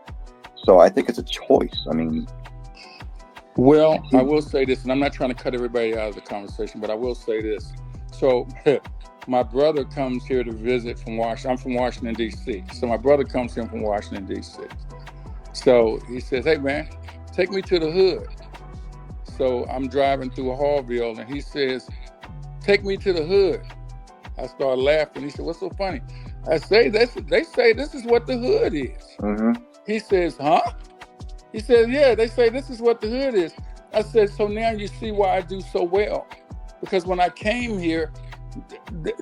F: So I think it's a choice. I mean,
A: well, I will say this, and I'm not trying to cut everybody out of the conversation, but I will say this. So my brother comes here to visit from Washington. I'm from Washington, D.C. So my brother comes here from Washington, D.C. So he says, hey, man, take me to the hood. So I'm driving through Hallville, and he says, "Take me to the hood." I started laughing. He said, "What's so funny?" I say, "They say this is what the hood is."
F: Mm-hmm.
A: He says, "Huh?" He says, "Yeah, they say this is what the hood is." I said, "So now you see why I do so well, because when I came here,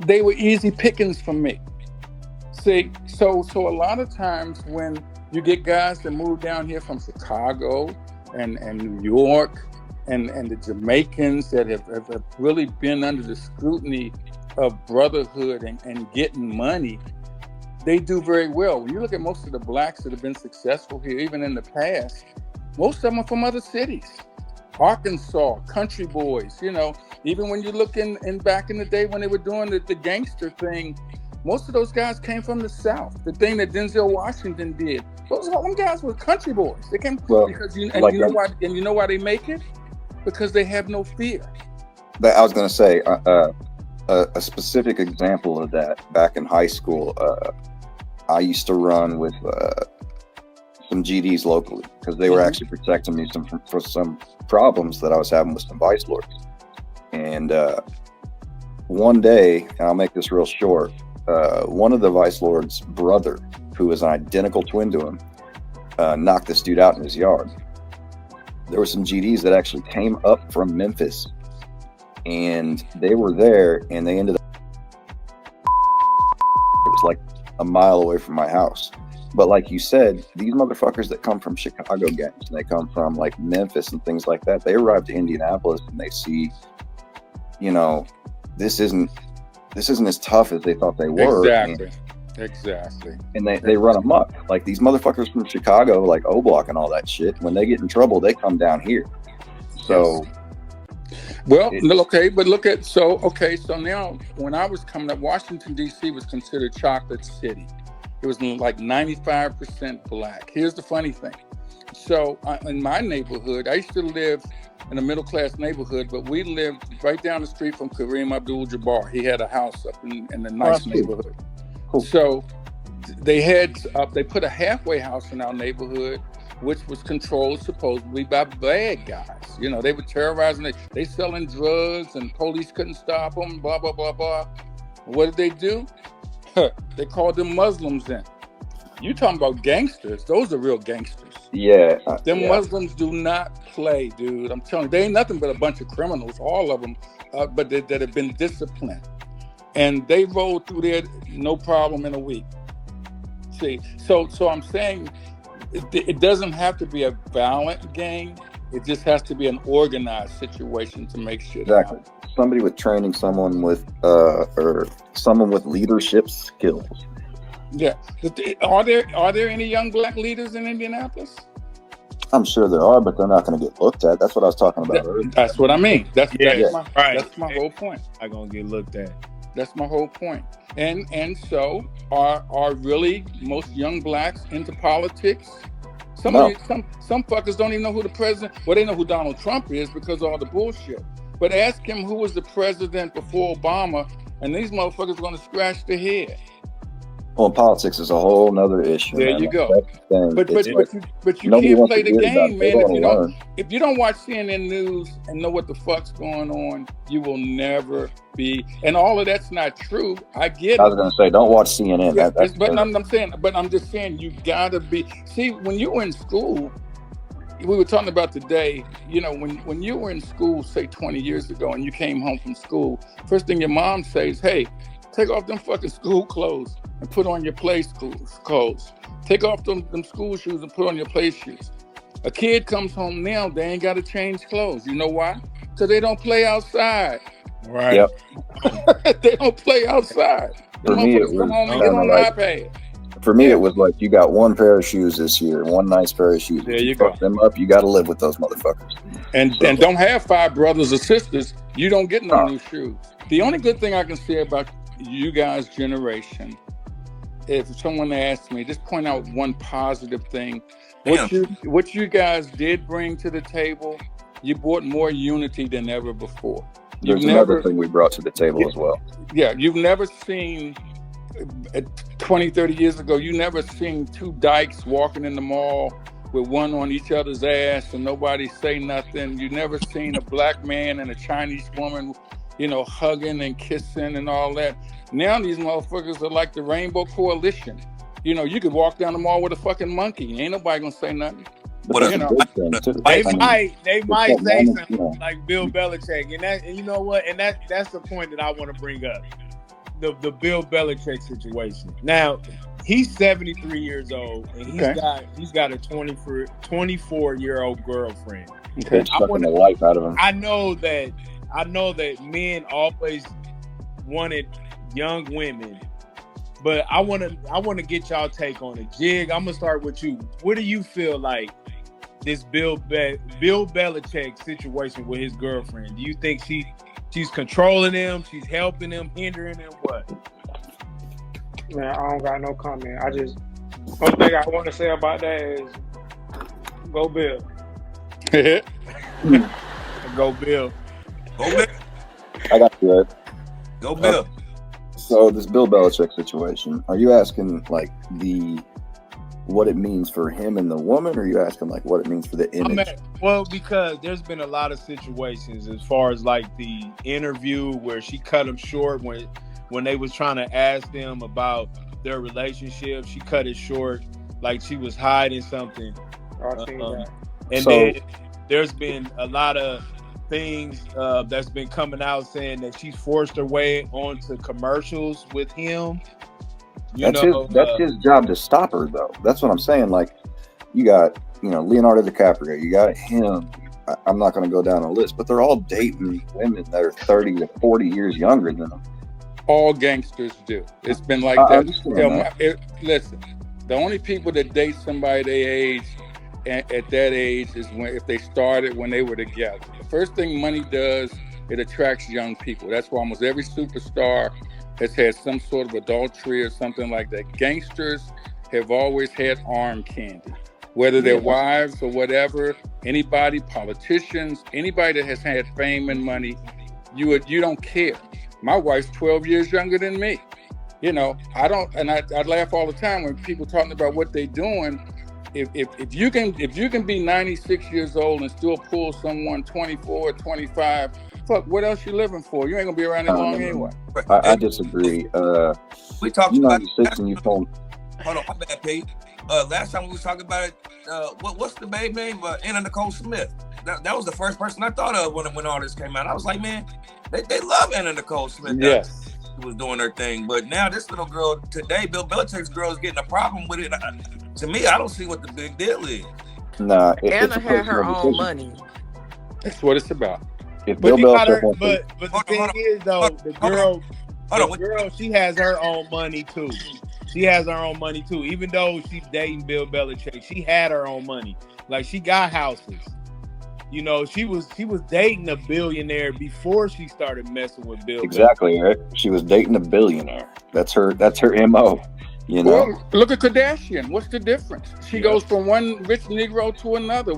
A: they were easy pickings for me." See, so a lot of times when you get guys that move down here from Chicago and New York and the Jamaicans that have really been under the scrutiny of brotherhood and getting money, they do very well. When you look at most of the blacks that have been successful here, even in the past, most of them are from other cities. Arkansas, country boys, even when you look in back in the day when they were doing the gangster thing, most of those guys came from the South. The thing that Denzel Washington did, those guys were country boys. They came because you know why they make it? Because they have no fear.
F: I was going to say a specific example of that. Back in high school, I used to run with some GDs locally because they were actually protecting me for some problems that I was having with some vice lords. And one day, and I'll make this real short, one of the vice lord's brother, who was an identical twin to him, knocked this dude out in his yard. There were some GDs that actually came up from Memphis, and they were there, and they ended up, it was like a mile away from my house. But like you said, these motherfuckers that come from Chicago gangs, and they come from like Memphis and things like that, they arrive to Indianapolis and they see, this isn't as tough as they thought they were.
A: Exactly.
F: And they run amok. Like these motherfuckers from Chicago, like O-Block and all that shit, when they get in trouble, they come down here. So,
A: well, so now when I was coming up, Washington, D.C. was considered chocolate city. It was like 95% black. Here's the funny thing. So in my neighborhood, I used to live in a middle-class neighborhood, but we lived right down the street from Kareem Abdul-Jabbar. He had a house up in the nice neighborhood. Cool. So they put a halfway house in our neighborhood, which was controlled supposedly by bad guys. They were terrorizing. They selling drugs, and police couldn't stop them. Blah blah blah blah. What did they do? They called them Muslims in. You talking about gangsters? Those are real gangsters.
F: Yeah.
A: Them Muslims do not play, dude. I'm telling you, they ain't nothing but a bunch of criminals, all of them, but that have been disciplined. And they rolled through there no problem in a week. See, so I'm saying it doesn't have to be a violent gang. It just has to be an organized situation to make shit
F: exactly.
A: happen.
F: Somebody with training, someone with leadership skills.
A: Yeah. Are there any young black leaders in Indianapolis?
F: I'm sure there are, but they're not going to get looked at. That's what I was talking about earlier.
A: That's what I mean. That's my whole point.
B: Not going to get looked at.
A: That's my whole point. And so are really most young blacks into politics? Some fuckers don't even know who the president. Well, they know who Donald Trump is because of all the bullshit. But ask him who was the president before Obama, and these motherfuckers are going to scratch their head.
F: Well, politics is a whole nother issue.
A: There
F: man.
A: you go. But you
F: Nobody
A: can't
F: wants
A: play
F: to
A: the
F: hear
A: game,
F: about it.
A: man. If you don't watch CNN News and know what the fuck's going on, you will never be. And all of that's not true. I get it.
F: I was going to say, don't watch CNN.
A: Yeah, I'm just saying, you gotta be. See, when you were in school, we were talking about today. When you were in school, say 20 years ago, and you came home from school, first thing your mom says, "Hey, take off them fucking school clothes and put on your play school clothes. Take off them school shoes and put on your play shoes." A kid comes home now, they ain't got to change clothes. You know why? Because they don't play outside.
B: Right.
F: Yep.
A: They don't play outside.
F: For me, it was
A: come home and get on the iPad.
F: For me, it was like you got one pair of shoes this year, one nice pair of shoes.
A: There you go.
F: Fuck them up, you got to live with those motherfuckers.
A: And don't have 5 brothers or sisters. You don't get no new shoes. The only good thing I can say about you guys' generation, if someone asked me, just point out one positive thing. What you guys did bring to the table, you brought more unity than ever before.
F: There's another thing we brought to the table as well.
A: Yeah, you've never seen, 20, 30 years ago, you never seen 2 dykes walking in the mall with one on each other's ass and nobody say nothing. You never seen a black man and a Chinese woman, hugging and kissing and all that. Now these motherfuckers are like the Rainbow Coalition. You could walk down the mall with a fucking monkey. Ain't nobody gonna say nothing.
F: But that's a good thing too.
B: They might say something like Bill Belichick, and you know what? And that's the point that I want to bring up. The Bill Belichick situation. Now, he's 73 years old, and he's got a 24-year-old girlfriend.
F: Okay, sucking the life out of him.
B: I know that men always wanted young women, but I want to get y'all take on it. Jig, I'm gonna start with you. What do you feel like this Bill Belichick situation with his girlfriend? Do you think she's controlling him? She's helping him, hindering him? What?
D: Man, I don't got no comment. One thing I want to say about that is, go Bill.
B: Go Bill.
C: Go Bill.
F: I got you.
C: Go Bill.
F: So this Bill Belichick situation, are you asking like what it means for him and the woman, or are you asking like what it means for the image?
B: Because there's been a lot of situations as far as like the interview where she cut him short when they was trying to ask them about their relationship. She cut it short like she was hiding something.
D: I've seen that.
B: And then there's been a lot of things that's been coming out saying that she's forced her way onto commercials with him.
F: That's his job to stop her, though. That's what I'm saying. Like, you got, Leonardo DiCaprio, you got him. I'm not going to go down a list, but they're all dating women that are 30 to 40 years younger than them.
A: All gangsters do. It's been like that. Listen, the only people that date somebody their age at that age is if they started when they were together. The first thing money does, it attracts young people. That's why almost every superstar has had some sort of adultery or something like that. Gangsters have always had arm candy, whether they're wives or whatever. Anybody, politicians, anybody that has had fame and money, you don't care. My wife's 12 years younger than me. I laugh all the time when people talking about what they're doing. If you can be 96 years old and still pull someone 24, 25, fuck, what else you living for? You ain't gonna be around that long anyway.
F: I disagree.
C: We talked about
F: Hold on,
C: my bad, Pete. Last time we was talking about it, what's the babe name? Anna Nicole Smith. That was the first person I thought of when all this came out. I was like, man, they love Anna Nicole Smith.
A: Yes.
C: She was doing her thing, but now this little girl today, Bill Belichick's girl, is getting a problem with it. To me, I don't see what the big deal is.
F: Nah,
E: Anna had her own money.
A: That's what it's about.
B: But the thing is, though, the girl, she has her own money too. She has her own money too. Even though she's dating Bill Belichick, she had her own money. Like, she got houses. She was dating a billionaire before she started messing with Bill.
F: Exactly, right? She was dating a billionaire. That's her MO.
A: Well, look at Kardashian. What's the difference? She goes from one rich Negro to another.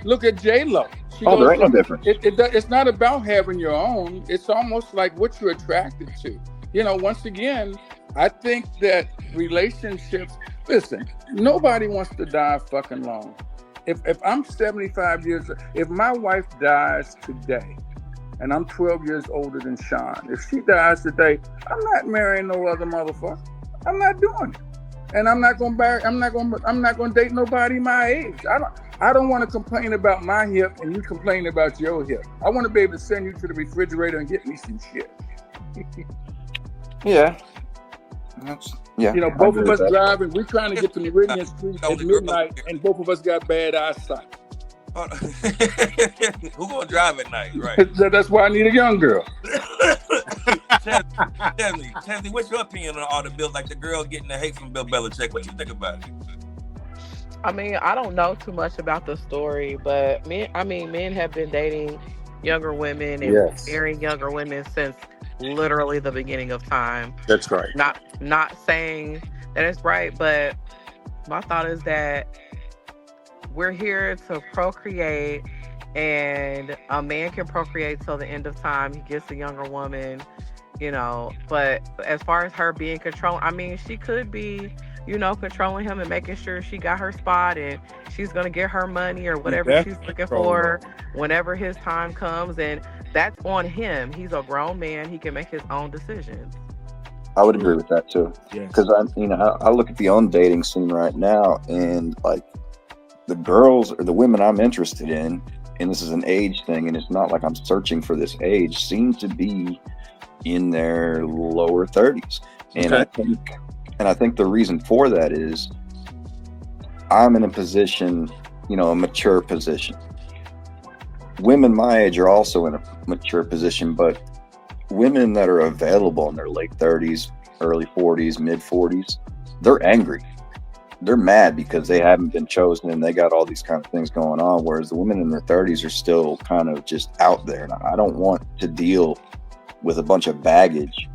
A: Look at J-Lo.
F: There ain't no difference.
A: It's not about having your own. It's almost like what you're attracted to. Once again, I think that relationships. Listen, nobody wants to die fucking long. If I'm 75 years, if my wife dies today, and I'm 12 years older than Sean, if she dies today, I'm not marrying no other motherfucker. I'm not doing it, and I'm not gonna date nobody my age. I don't want to complain about my hip and you complain about your hip. I want to be able to send you to the refrigerator and get me some shit.
F: Yeah.
A: Both of us driving. We're trying to get to Meridian Street at midnight, and both of us got bad eyesight.
C: Who gonna drive at night, right?
A: That's why I need a young girl.
C: Tell me, what's your opinion on all the Bill, like the girl getting the hate from Bill Belichick? What you think about it?
E: I mean, I don't know too much about the story, but men have been dating younger women and marrying younger women since literally the beginning of time.
A: That's right.
E: Not saying that it's right, but my thought is that we're here to procreate, and a man can procreate till the end of time. He gets a younger woman, but as far as her being controlled, I mean, she could be controlling him and making sure she got her spot and she's going to get her money or whatever
B: That's
E: she's looking
B: control.
E: for whenever his time comes. And that's on him. He's a grown man. He can make his own decisions.
F: I would agree with that too.
B: Yes.
F: Because I look at the own dating scene right now, and like the girls or the women I'm interested in, and this is an age thing, and it's not like I'm searching for this age, seem to be in their lower 30s. And I think the reason for that is I'm in a position, a mature position. Women my age are also in a mature position, but women that are available in their late 30s, early 40s, mid 40s, they're angry. They're mad because they haven't been chosen and they got all these kind of things going on. Whereas the women in their 30s are still kind of just out there. And I don't want to deal with a bunch of baggage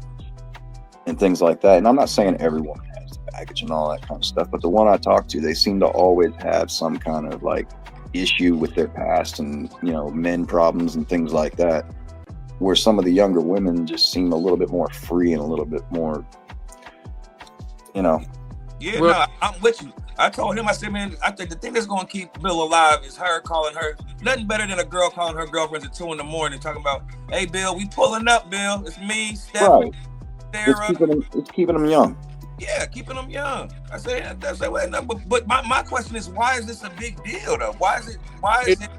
F: and things like that. And I'm not saying every woman has baggage and all that kind of stuff, but the one I talk to, they seem to always have some kind of like issue with their past and, men problems and things like that. Where some of the younger women just seem a little bit more free and a little bit more,
C: Yeah, no, I'm with you. I told him, I said, man, I think the thing that's going to keep Bill alive is her calling her. Nothing better than a girl calling her girlfriends at 2 a.m. talking about, hey, Bill, we pulling up, Bill. It's me, Stephanie, Sarah.
F: It's keeping them young.
C: Yeah, keeping them young. I said, but my question is, why is this a big deal, though? Why is it?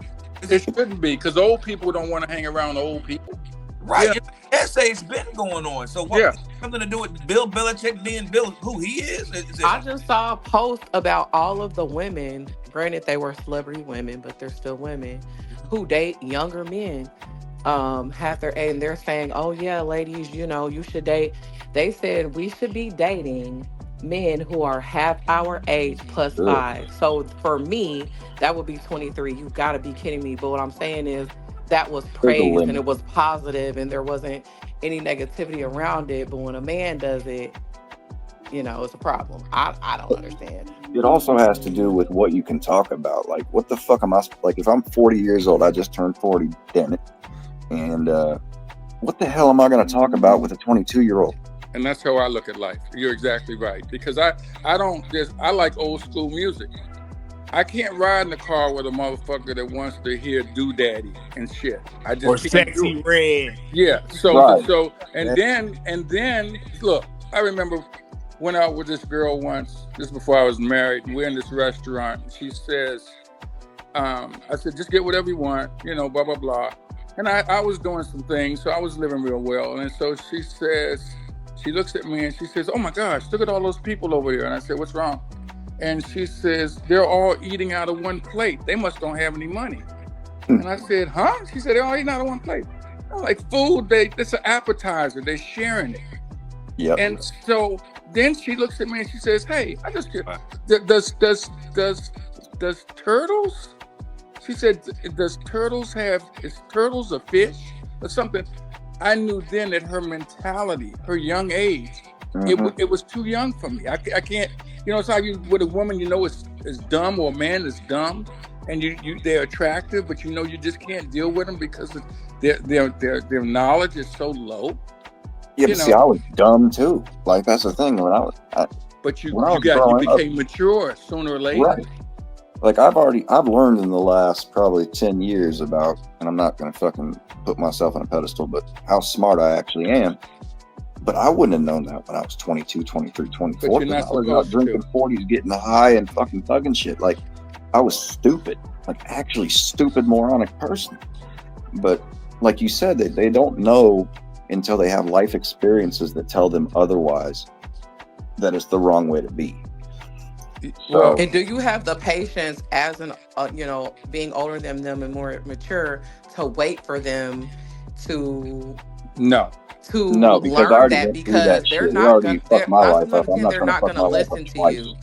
A: It shouldn't be, because old people don't want to hang around old people.
C: Right. Yeah. Essay's been going on. So what something to do with Bill Belichick being Bill who he is?
E: I just saw a post about all of the women, granted they were celebrity women, but they're still women, who date younger men, half their age, and they're saying, oh yeah, ladies, you should date. They said we should be dating men who are half our age plus 5. So for me, that would be 23. You gotta be kidding me. But what I'm saying is that was praised and it was positive and there wasn't any negativity around it. But when a man does it, it's a problem. I don't understand.
F: It also has to do with what you can talk about. Like, what the fuck am I, like, if I'm 40 years old, I just turned 40, damn it. And what the hell am I going to talk about with a 22-year-old?
A: And that's how I look at life. You're exactly right. Because I like old school music. I can't ride in the car with a motherfucker that wants to hear Doodaddy and shit. I just
B: or Sexy Red.
A: Yeah. So and then look, I remember went out with this girl once, just before I was married, and we're in this restaurant. And she says, I said, just get whatever you want, blah, blah, blah. And I was doing some things, so I was living real well. And so she says, she looks at me and she says, oh my gosh, look at all those people over here. And I said, what's wrong? And she says, they're all eating out of one plate. They must don't have any money. And I said, huh? She said, they're all eating out of one plate. I'm like, food, it's an appetizer. They're sharing it.
F: Yep.
A: And so then she looks at me and she says, hey, I just get, does turtles? She said, is turtles a fish or something? I knew then that her mentality, her young age, it was too young for me. I can't, it's how you, with a woman, is dumb, or a man is dumb, and they're attractive, but you just can't deal with them because their knowledge is so low.
F: Yeah, but see, I was dumb too. Like, that's the thing.
A: But you became mature sooner or later.
F: Right. Like, I've learned in the last probably 10 years about, and I'm not going to fucking put myself on a pedestal, but how smart I actually am. But I wouldn't have known that when I was 22, 23, 24.
A: But you're not
F: I was out drinking 40s, getting high and fucking thugging shit. Like, I was stupid. Like, actually stupid, moronic person. But like you said, they don't know until they have life experiences that tell them otherwise, that it's the wrong way to be.
E: So, and do you have the patience as being older than them and more mature to wait for them to learn that, because they're not going to listen to you.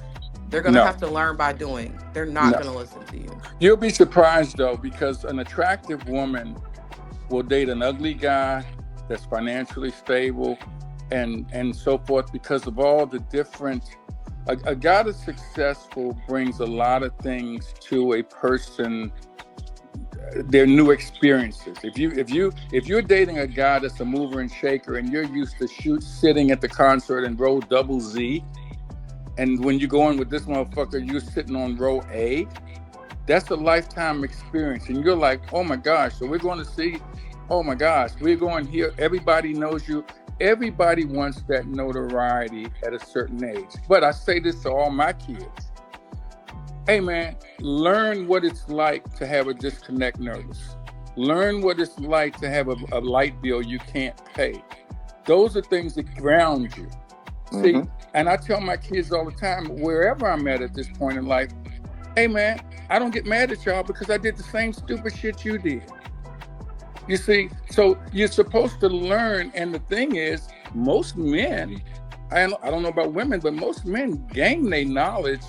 E: They're going to have to learn by doing. They're not going to listen to you.
A: You'll be surprised though, because an attractive woman will date an ugly guy that's financially stable and so forth, because of all the different. A guy that's successful brings a lot of things to a person, their new experiences. If you're dating a guy that's a mover and shaker and you're used to sitting at the concert and roll double Z, And when you go in with this motherfucker, you're sitting on row A. That's a lifetime experience. And you're like, oh my gosh, so we're going to see, oh my gosh, we're going here. Everybody knows you. Everybody wants that notoriety at a certain age. But I say this to all my kids. Hey man, learn what it's like to have a disconnect nervous. Learn what it's like to have a light bill you can't pay. Those are things that ground you. See, and I tell my kids all the time, wherever I'm at this point in life, hey man, I don't get mad at y'all because I did the same stupid shit you did. You see, so you're supposed to learn, and the thing is, most men, I don't know about women, but most men gain their knowledge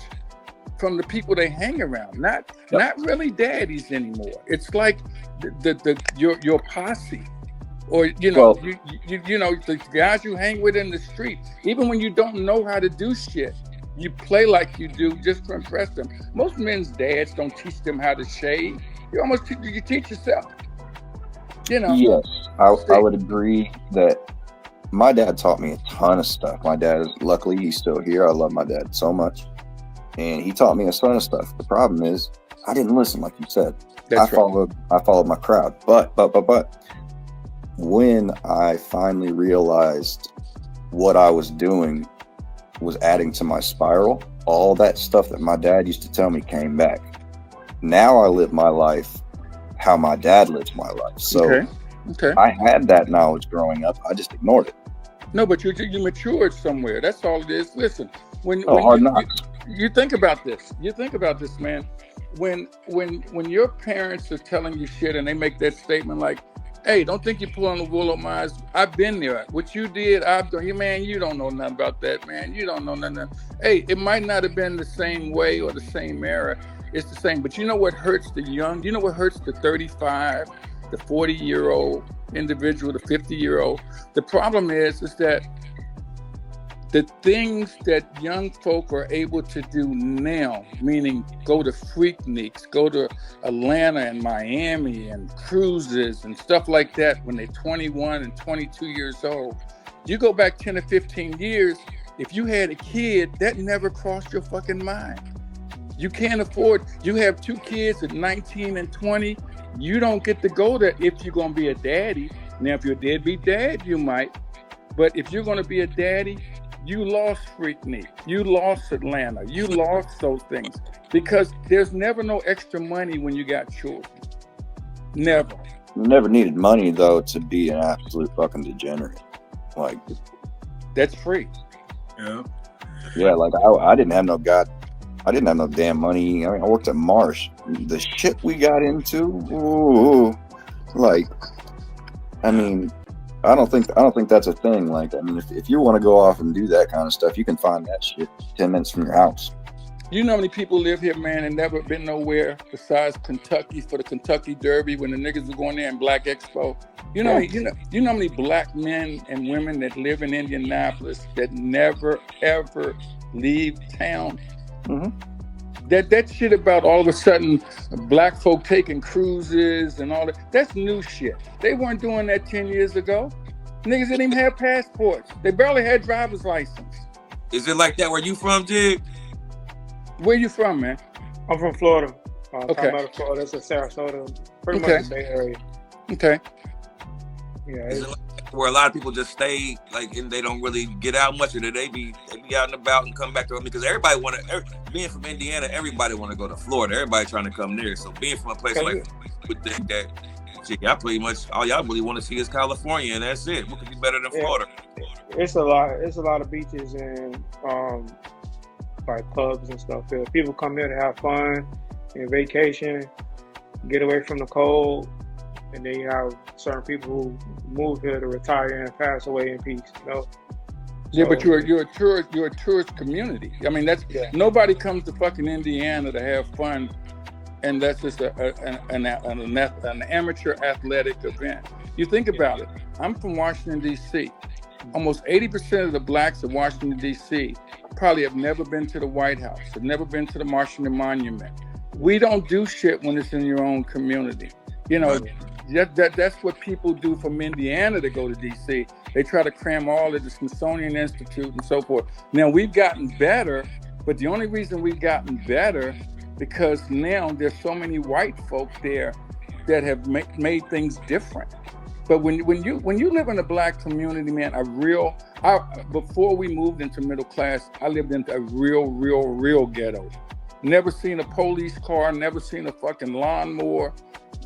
A: from the people they hang around, not really daddies anymore. It's like your posse. Or you know, you know, the guys you hang with in the street, even when you don't know how to do shit, you play like you do just to impress them. Most men's dads don't teach them how to shave. You teach yourself. You know.
F: Yes, I would agree that my dad taught me a ton of stuff. My dad is, luckily, he's still here. I love my dad so much, and he taught me a ton of stuff. The problem is, I didn't listen, like you said. I followed my crowd, but. When I finally realized what I was doing was adding to my spiral, all that stuff that my dad used to tell me came back. Now I live my life how my dad lives my life. So I had that knowledge growing up. I just ignored it.
A: No, but you matured somewhere. That's all it is. Listen, when you think about this, man. When your parents are telling you shit and they make that statement like, hey, don't think you're pulling the wool over my eyes. I've been there. What you did, I've done. Man, you don't know nothing about that, man. You don't know nothing. Hey, it might not have been the same way or the same era. It's the same. But you know what hurts the young? You know what hurts the 35, the 40-year-old individual, the 50-year-old? The problem is that the things that young folk are able to do now, meaning go to Freakniks, go to Atlanta and Miami and cruises and stuff like that when they're 21 and 22 years old. You go back 10 or 15 years, if you had a kid, that never crossed your fucking mind. You can't afford, you have two kids at 19 and 20, you don't get to go there if you're going to be a daddy. Now, if you're a deadbeat dad, you might. But if you're going to be a daddy, you lost Freaknik, you lost Atlanta, you lost those things because there's never no extra money when you got children. Never.
F: You never needed money though to be an absolute fucking degenerate. Like
A: that's free.
F: Yeah, like I didn't have no damn money. I mean, I worked at Marsh. The shit we got into, I don't think that's a thing. Like, I mean, if you want to go off and do that kind of stuff, you can find that shit 10 minutes from your house.
A: You know how many people live here, man, and never been nowhere besides Kentucky for the Kentucky Derby when the niggas were going there in Black Expo. You know how many black men and women that live in Indianapolis that never ever leave town. That shit about all of a sudden black folk taking cruises and all that, that's new shit. They weren't doing that 10 years ago. Niggas didn't even have passports. They barely had driver's license.
C: Is it like that where you from, Jig?
A: Where you from, man?
D: I'm from Florida.
A: Okay.
D: About Florida, that's in Sarasota. Pretty much the Bay Area.
A: Okay.
D: Yeah.
C: Is it like where a lot of people just stay, like, and they don't really get out much, or they be out and about and come back to them? Because everybody being from Indiana, everybody want to go to Florida. Everybody trying to come there. So being from a place like would think that, y'all pretty much all y'all really want to see is California, and that's it. What could be better than Florida?
D: It's a lot of beaches and like clubs and stuff. People come here to have fun and vacation, get away from the cold. And then you have certain people who move here to retire and pass away in peace. You know?
A: Yeah, but you're a tourist community. I mean, nobody comes to fucking Indiana to have fun, and that's just an amateur athletic event. You think about it. I'm from Washington, D.C. Almost 80% of the blacks of Washington, D.C. probably have never been to the White House, have never been to the Washington Monument. We don't do shit when it's in your own community. You know, That's what people do from Indiana to go to DC. They try to cram all at the Smithsonian Institute and so forth. Now we've gotten better, but the only reason we've gotten better because now there's so many white folk there that have made things different. But when you live in a black community, man, before we moved into middle class, I lived in a real ghetto. Never seen a police car, never seen a fucking lawnmower.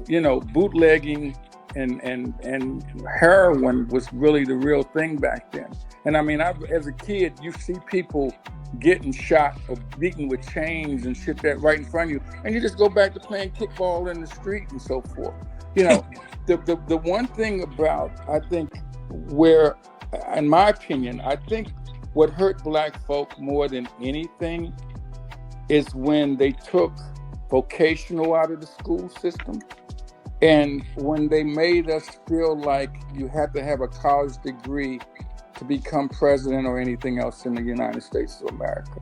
A: Bootlegging and heroin was really the real thing back then. And I mean, as a kid, you see people getting shot or beaten with chains and shit that right in front of you, and you just go back to playing kickball in the street and so forth. The one thing about, I think, where, in my opinion, I think what hurt black folk more than anything is when they took vocational out of the school system. And when they made us feel like you had to have a college degree to become president or anything else in the United States of America,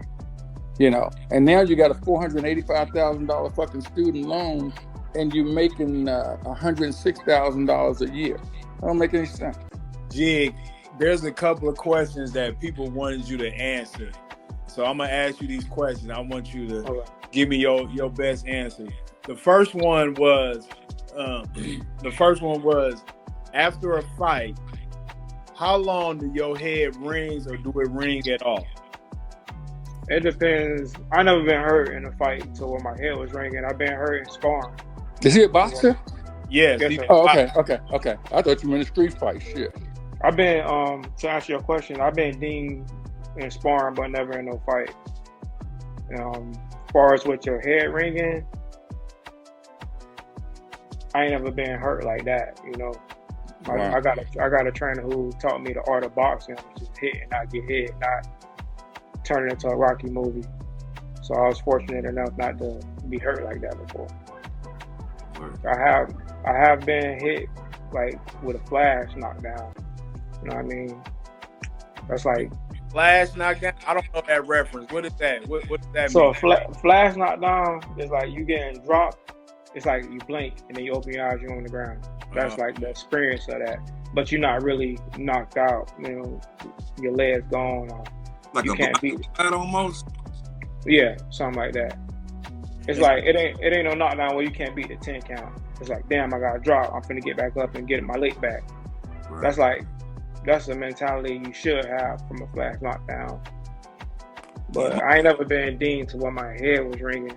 A: and now you got a $485,000 fucking student loan and you're making $106,000 a year. That don't make any sense.
B: Jig, there's a couple of questions that people wanted you to answer. So I'm gonna ask you these questions. I want you to give me your best answer. The first one was, after a fight, how long do your head rings, or do it ring at all?
D: It depends. I never been hurt in a fight until when my head was ringing. I've been hurt in sparring.
A: Is he a boxer?
B: Yes.
A: Oh, okay. I thought you were in a street fight. Shit.
D: I've been, to answer your question, I've been dinged in sparring, but never in no fight. As far as with your head ringing, I ain't never been hurt like that. Wow. I got a trainer who taught me the art of boxing, just hit and not get hit, not turn it into a Rocky movie. So I was fortunate enough not to be hurt like that before. I have been hit like with a flash knockdown. You know what I mean? That's like
B: flash knockdown. I don't know that reference. What is that? What does that
D: mean?
B: So
D: flash knockdown is like you getting dropped. It's like you blink and then you open your eyes, you're on the ground. That's like the experience of that. But you're not really knocked out. Your legs gone.
C: Like you can't beat it almost.
D: Yeah, something like that. It's like it ain't no knockdown where you can't beat the 10 count. It's like, damn, I got to drop. I'm finna get back up and get my leg back. Right. That's the mentality you should have from a flash knockdown. But I ain't never been dinged to where my head was ringing.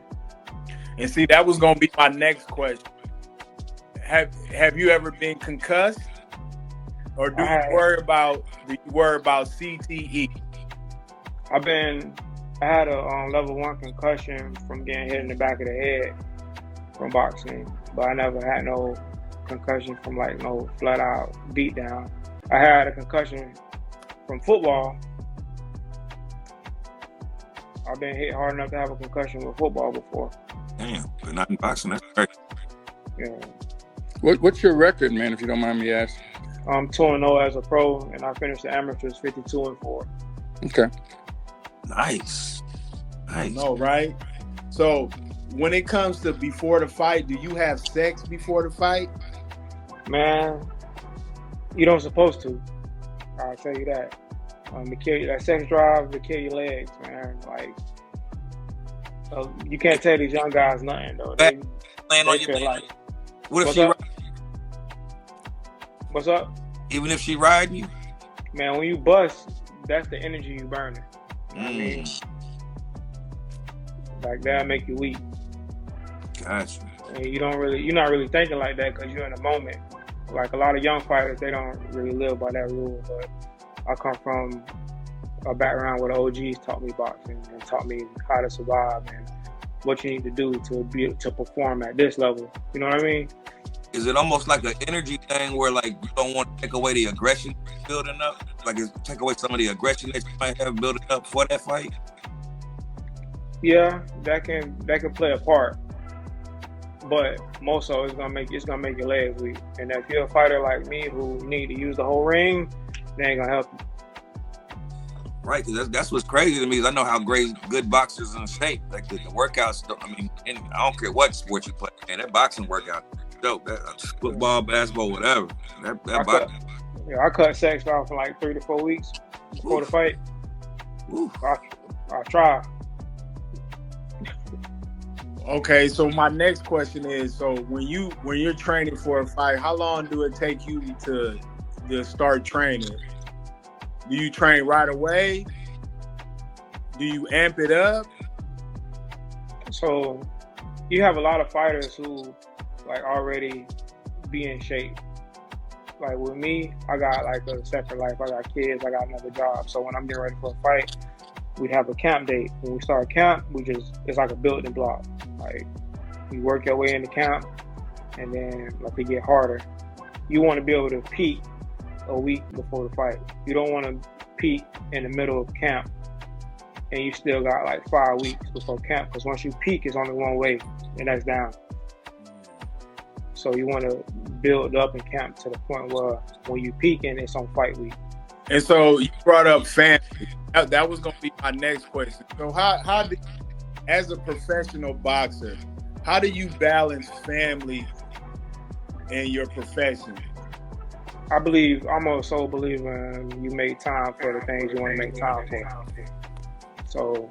B: And see, that was gonna be my next question. Have you ever been concussed, or do you worry about CTE?
D: I had a level 1 concussion from getting hit in the back of the head from boxing, but I never had no concussion from like no flat out beat down. I had a concussion from football. I've been hit hard enough to have a concussion with football before.
C: Damn, but not in boxing. That's great.
D: Yeah.
A: What's your record, man, if you don't mind me asking?
D: I'm 2-0 as a pro, and I finished the amateurs 52-4.
A: Okay.
C: Nice.
B: No, right? So when it comes to before the fight, do you have sex before the fight?
D: Man, you don't supposed to. I'll tell you that. That sex drive to kill your legs, man. Like, you can't tell these young guys nothing though. They feel like.
C: What if she?
D: What's up?
C: Even if she riding you,
D: man. When you bust, that's the energy you burning. You know what I mean? Like that'll make you weak.
C: Gotcha.
D: And you're not really thinking like that because you're in the moment. Like a lot of young fighters, they don't really live by that rule. But I come from a background where the OGs taught me boxing and taught me how to survive and what you need to do to perform at this level. You know what I mean?
C: Is it almost like an energy thing where like you don't want to take away the aggression building up? Like take away some of the aggression that you might have building up for that fight?
D: Yeah, that can play a part. But most of it's gonna make your legs weak. And if you're a fighter like me who need to use the whole ring, they ain't gonna help you.
C: Right, because that's what's crazy to me is I know how good boxers in shape. Like the workouts, I mean, I don't care what sport you play, man, that boxing workout dope. That football, basketball, whatever.
D: I cut sex off for like 3 to 4 weeks before the fight. I try.
B: Okay, so my next question is: so when you're training for a fight, how long do it take you to start training? Do you train right away? Do you amp it up?
D: So you have a lot of fighters who like already be in shape. Like with me, I got like a separate life. I got kids. I got another job. So when I'm getting ready for a fight, we'd have a camp date. When we start camp, it's like a building block. Like you work your way into camp, and then like it get harder. You want to be able to peak a week before the fight. You don't want to peak in the middle of camp, and you still got like 5 weeks before camp. Because once you peak, it's only one way, and that's down. So you want to build up in camp to the point where when you peaking, it's on fight week.
B: And so you brought up family. That was going to be my next question. So how do, as a professional boxer, how do you balance family and your profession?
D: I'm a sole believer in you make time for the things you want to make time for. So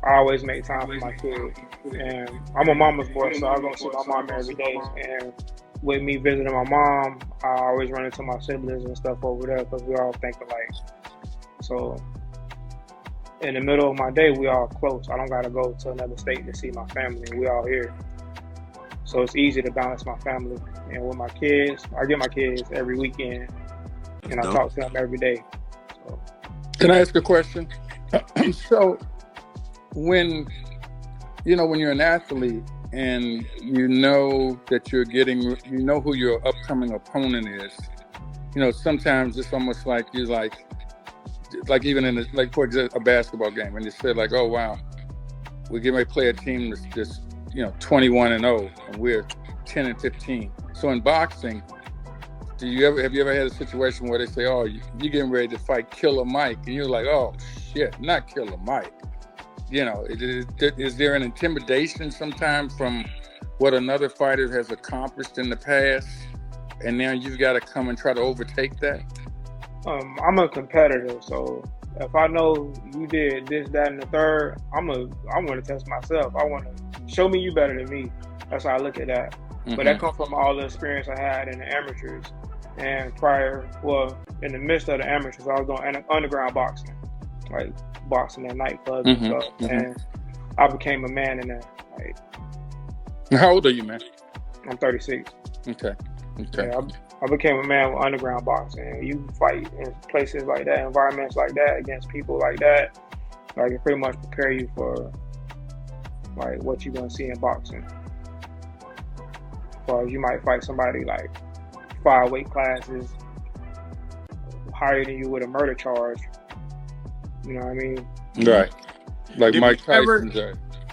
D: I always make time for my kids. And I'm a mama's boy, so I go see my mom every day. And with me visiting my mom, I always run into my siblings and stuff over there because we all think alike. So in the middle of my day, we all close. I don't got to go to another state to see my family. We all here. So it's easy to balance my family. And with my kids, I get my kids every weekend, and I talk to them every day. So.
A: Can I ask a question? So when you're an athlete and you know that you know who your upcoming opponent is, sometimes it's almost like you're like even in for example, a basketball game, and you say like, oh wow, we're getting ready to play a team that's just 21-0, and we're 10-15. So in boxing, have you ever had a situation where they say, oh, you're getting ready to fight Killer Mike, and you're like, oh shit, not Killer Mike. Is there an intimidation sometimes from what another fighter has accomplished in the past, and now you've got to come and try to overtake that?
D: I'm a competitor, so if I know you did this, that, and the third, I want to test myself. I want to show me you better than me. That's how I look at that. Mm-hmm. But that comes from all the experience I had in the amateurs. And in the midst of the amateurs, I was doing underground boxing, like boxing at nightclubs and stuff. Mm-hmm. And I became a man in that.
A: How old are you, man?
D: I'm 36.
A: Okay.
D: Yeah, I became a man with underground boxing. You fight in places like that, environments like that, against people like that. Like it pretty much prepare you for like what you're gonna see in boxing. Or you might fight somebody like 5 weight classes higher than you with a murder charge. You know what I mean?
A: Right. Like Mike Tyson.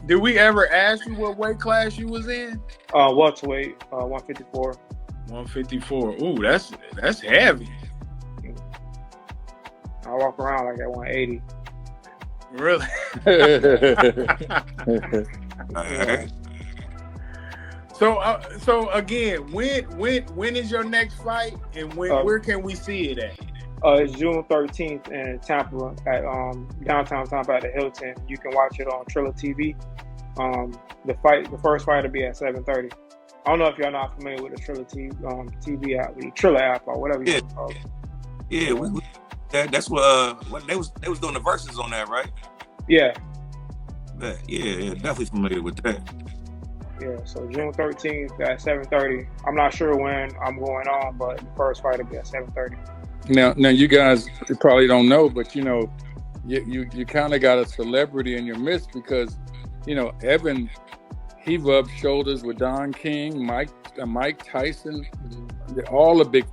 B: Did we ever ask you what weight class you was in?
D: Welterweight, 154.
B: 154. Ooh, that's heavy.
D: I walk around like at 180.
B: Really? So again, when is your next fight, and where can we see it at?
D: It's June 13th in Tampa at downtown Tampa at the Hilton. You can watch it on Triller TV. The first fight will be at 7:30. I don't know if y'all not familiar with the Triller TV app, the Triller app or whatever you call it.
C: Yeah, that's what they was doing the verses on that, right?
D: Yeah.
C: Yeah, definitely familiar with that.
D: Yeah, so June 13th at 7:30. I'm not sure when I'm going on, but the first fight will be at 7:30.
A: Now you guys probably don't know, but you kind of got a celebrity in your midst because Evan, he rubbed shoulders with Don King, Mike Tyson, all the big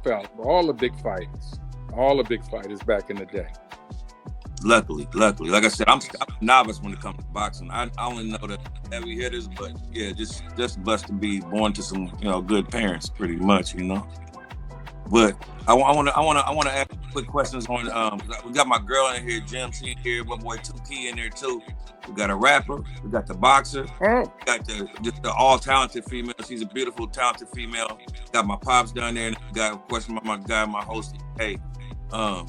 A: fighters back in the day.
C: Luckily, like I said, I'm a novice when it comes to boxing. I only know the heavy hitters, but yeah, just blessed to be born to some good parents, pretty much, But I want to ask quick questions on. We got my girl in here, Jim. She in here. My boy 2Key in there too. we got a rapper, we got the boxer, we got the all talented female. She's a beautiful, talented female. Got my pops down there, and got, of course, my guy, my host. Hey, I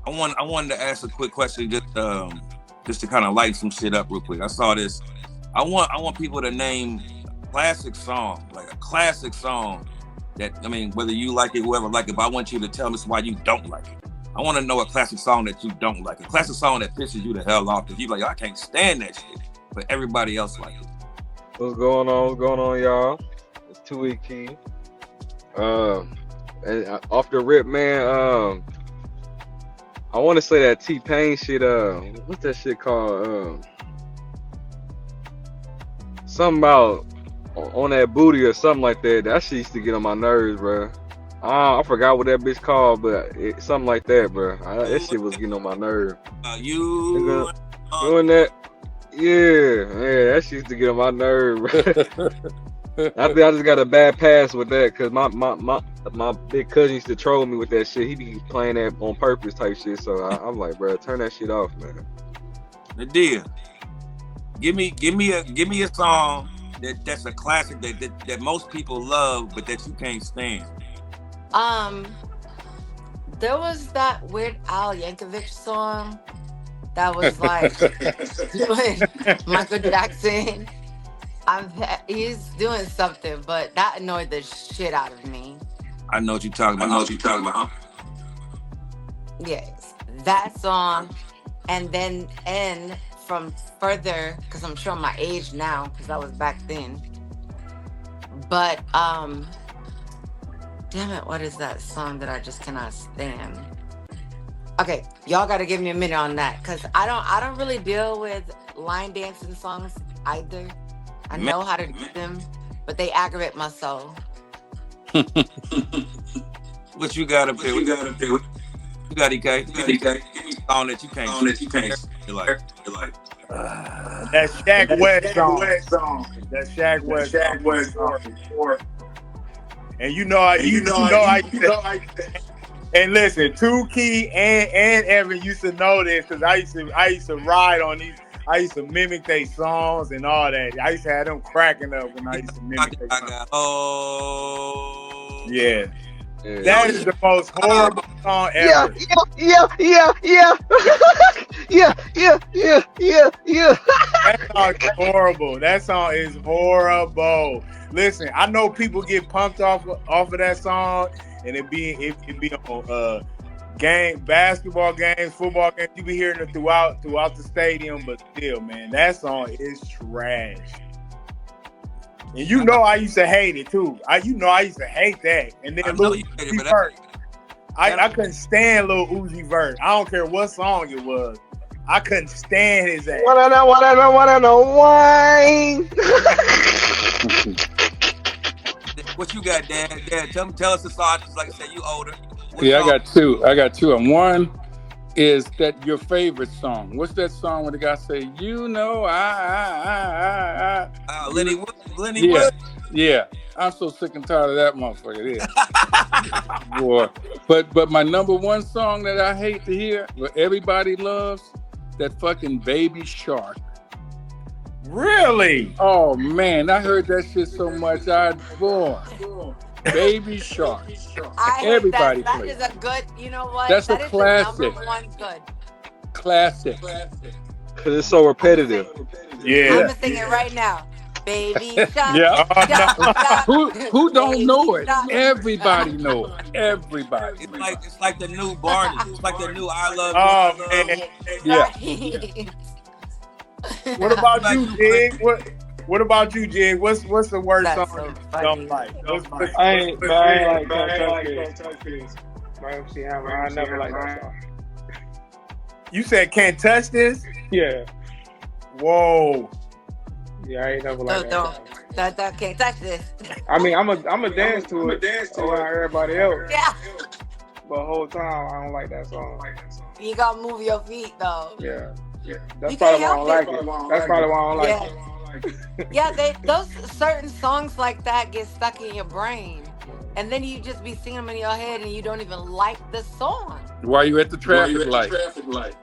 C: wanted to ask a quick question, just to kind of light some shit up real quick. I saw this. I want people to name a classic song, like a classic song that, I mean, whether you like it, whoever like it, but I want you to tell me why you don't like it. I want to know a classic song that you don't like, a classic song that pisses you the hell off, that you like, I can't stand that shit, but everybody else like it.
G: What's going on? What's going on, y'all? It's 2-Week Key. And off the rip, man. I want to say that T-Pain shit. What's that shit called? Something about on that booty or something like that. That shit used to get on my nerves, bro. I forgot what that bitch called, but something like that, bro. That shit was getting on my nerve.
C: You
G: doing that? Yeah, that shit used to get on my nerve, bro. I think I just got a bad pass with that, cause my big cousin used to troll me with that shit. He be playing that on purpose type shit. So I'm like, bro, turn that shit off, man.
C: Nadia, give me a song that's a classic that most people love, but that you can't stand.
H: There was that Weird Al Yankovic song that was like doing Michael Jackson. He's doing something, but that annoyed the shit out of me.
C: I know what you're talking about.
H: Yes, that song, and then N from Further, because I'm sure my age now, because that was back then. But damn it, what is that song that I just cannot stand? Okay, y'all got to give me a minute on that, because I don't really deal with line dancing songs either. I know how to do them, but they aggravate my soul.
C: What you got to do? You got EK? Give me a song that you can't. You're like.
B: That Shaq West song. That Shaq West song. And you know I and listen, 2Key and Evan used to know this, because I used to ride on these. I used to mimic their songs and all that. I used to have them cracking up when I used to mimic their songs.
C: Oh.
B: Yeah. That is the most horrible song ever.
G: Yeah.
B: That song is horrible. That song is horrible. Listen, I know people get pumped off of that song, and it be on basketball games, football games. You be hearing it throughout the stadium, but still, man, that song is trash. And you know I used to hate it too. I used to hate that. And then Lil Uzi Vert. I couldn't stand Lil Uzi Vert. I don't care what song it was. I couldn't stand his ass.
G: Wanna know why?
C: What you got, Dad? Tell us the song. Like I said, you older.
A: I got two. And one is that your favorite song. What's that song where the guy say, you know, I.
C: Lenny Wood.
A: Yeah. I'm so sick and tired of that motherfucker. Yeah. Boy. But my number one song that I hate to hear, but everybody loves, that fucking Baby Shark.
B: Really?
A: Oh man, I heard that shit so much. Baby Shark. Everybody
H: that
A: plays.
H: Is a good, you know what?
A: That's
H: that
A: a classic.
H: The number one good.
A: Classic.
G: Because it's so repetitive.
B: Yeah.
H: I'm singing it right now. Baby Shark.
A: Yeah. Who don't know it? Everybody know it. Everybody.
C: It's like the new Barney. It's like the new I Love
B: You. Oh man.
A: Yeah.
B: What about you, Jig? What about you, Jig? What's the worst song you don't like?
D: I ain't like Can't Touch This. My MC Hammer. I never like that song.
B: You said Can't Touch This?
D: Yeah.
B: Whoa.
D: Yeah, I ain't never like that.
H: That can't touch this.
D: I mean, I'm a dance to it around everybody else.
H: Yeah.
D: But the whole time, I don't like that song.
H: You gotta move your feet though.
D: Yeah. That's probably why I don't like it. That's probably why I don't like it.
H: Yeah, those certain songs like that get stuck in your brain. And then you just be singing them in your head and you don't even like the song.
A: While you at the traffic light.
H: Right.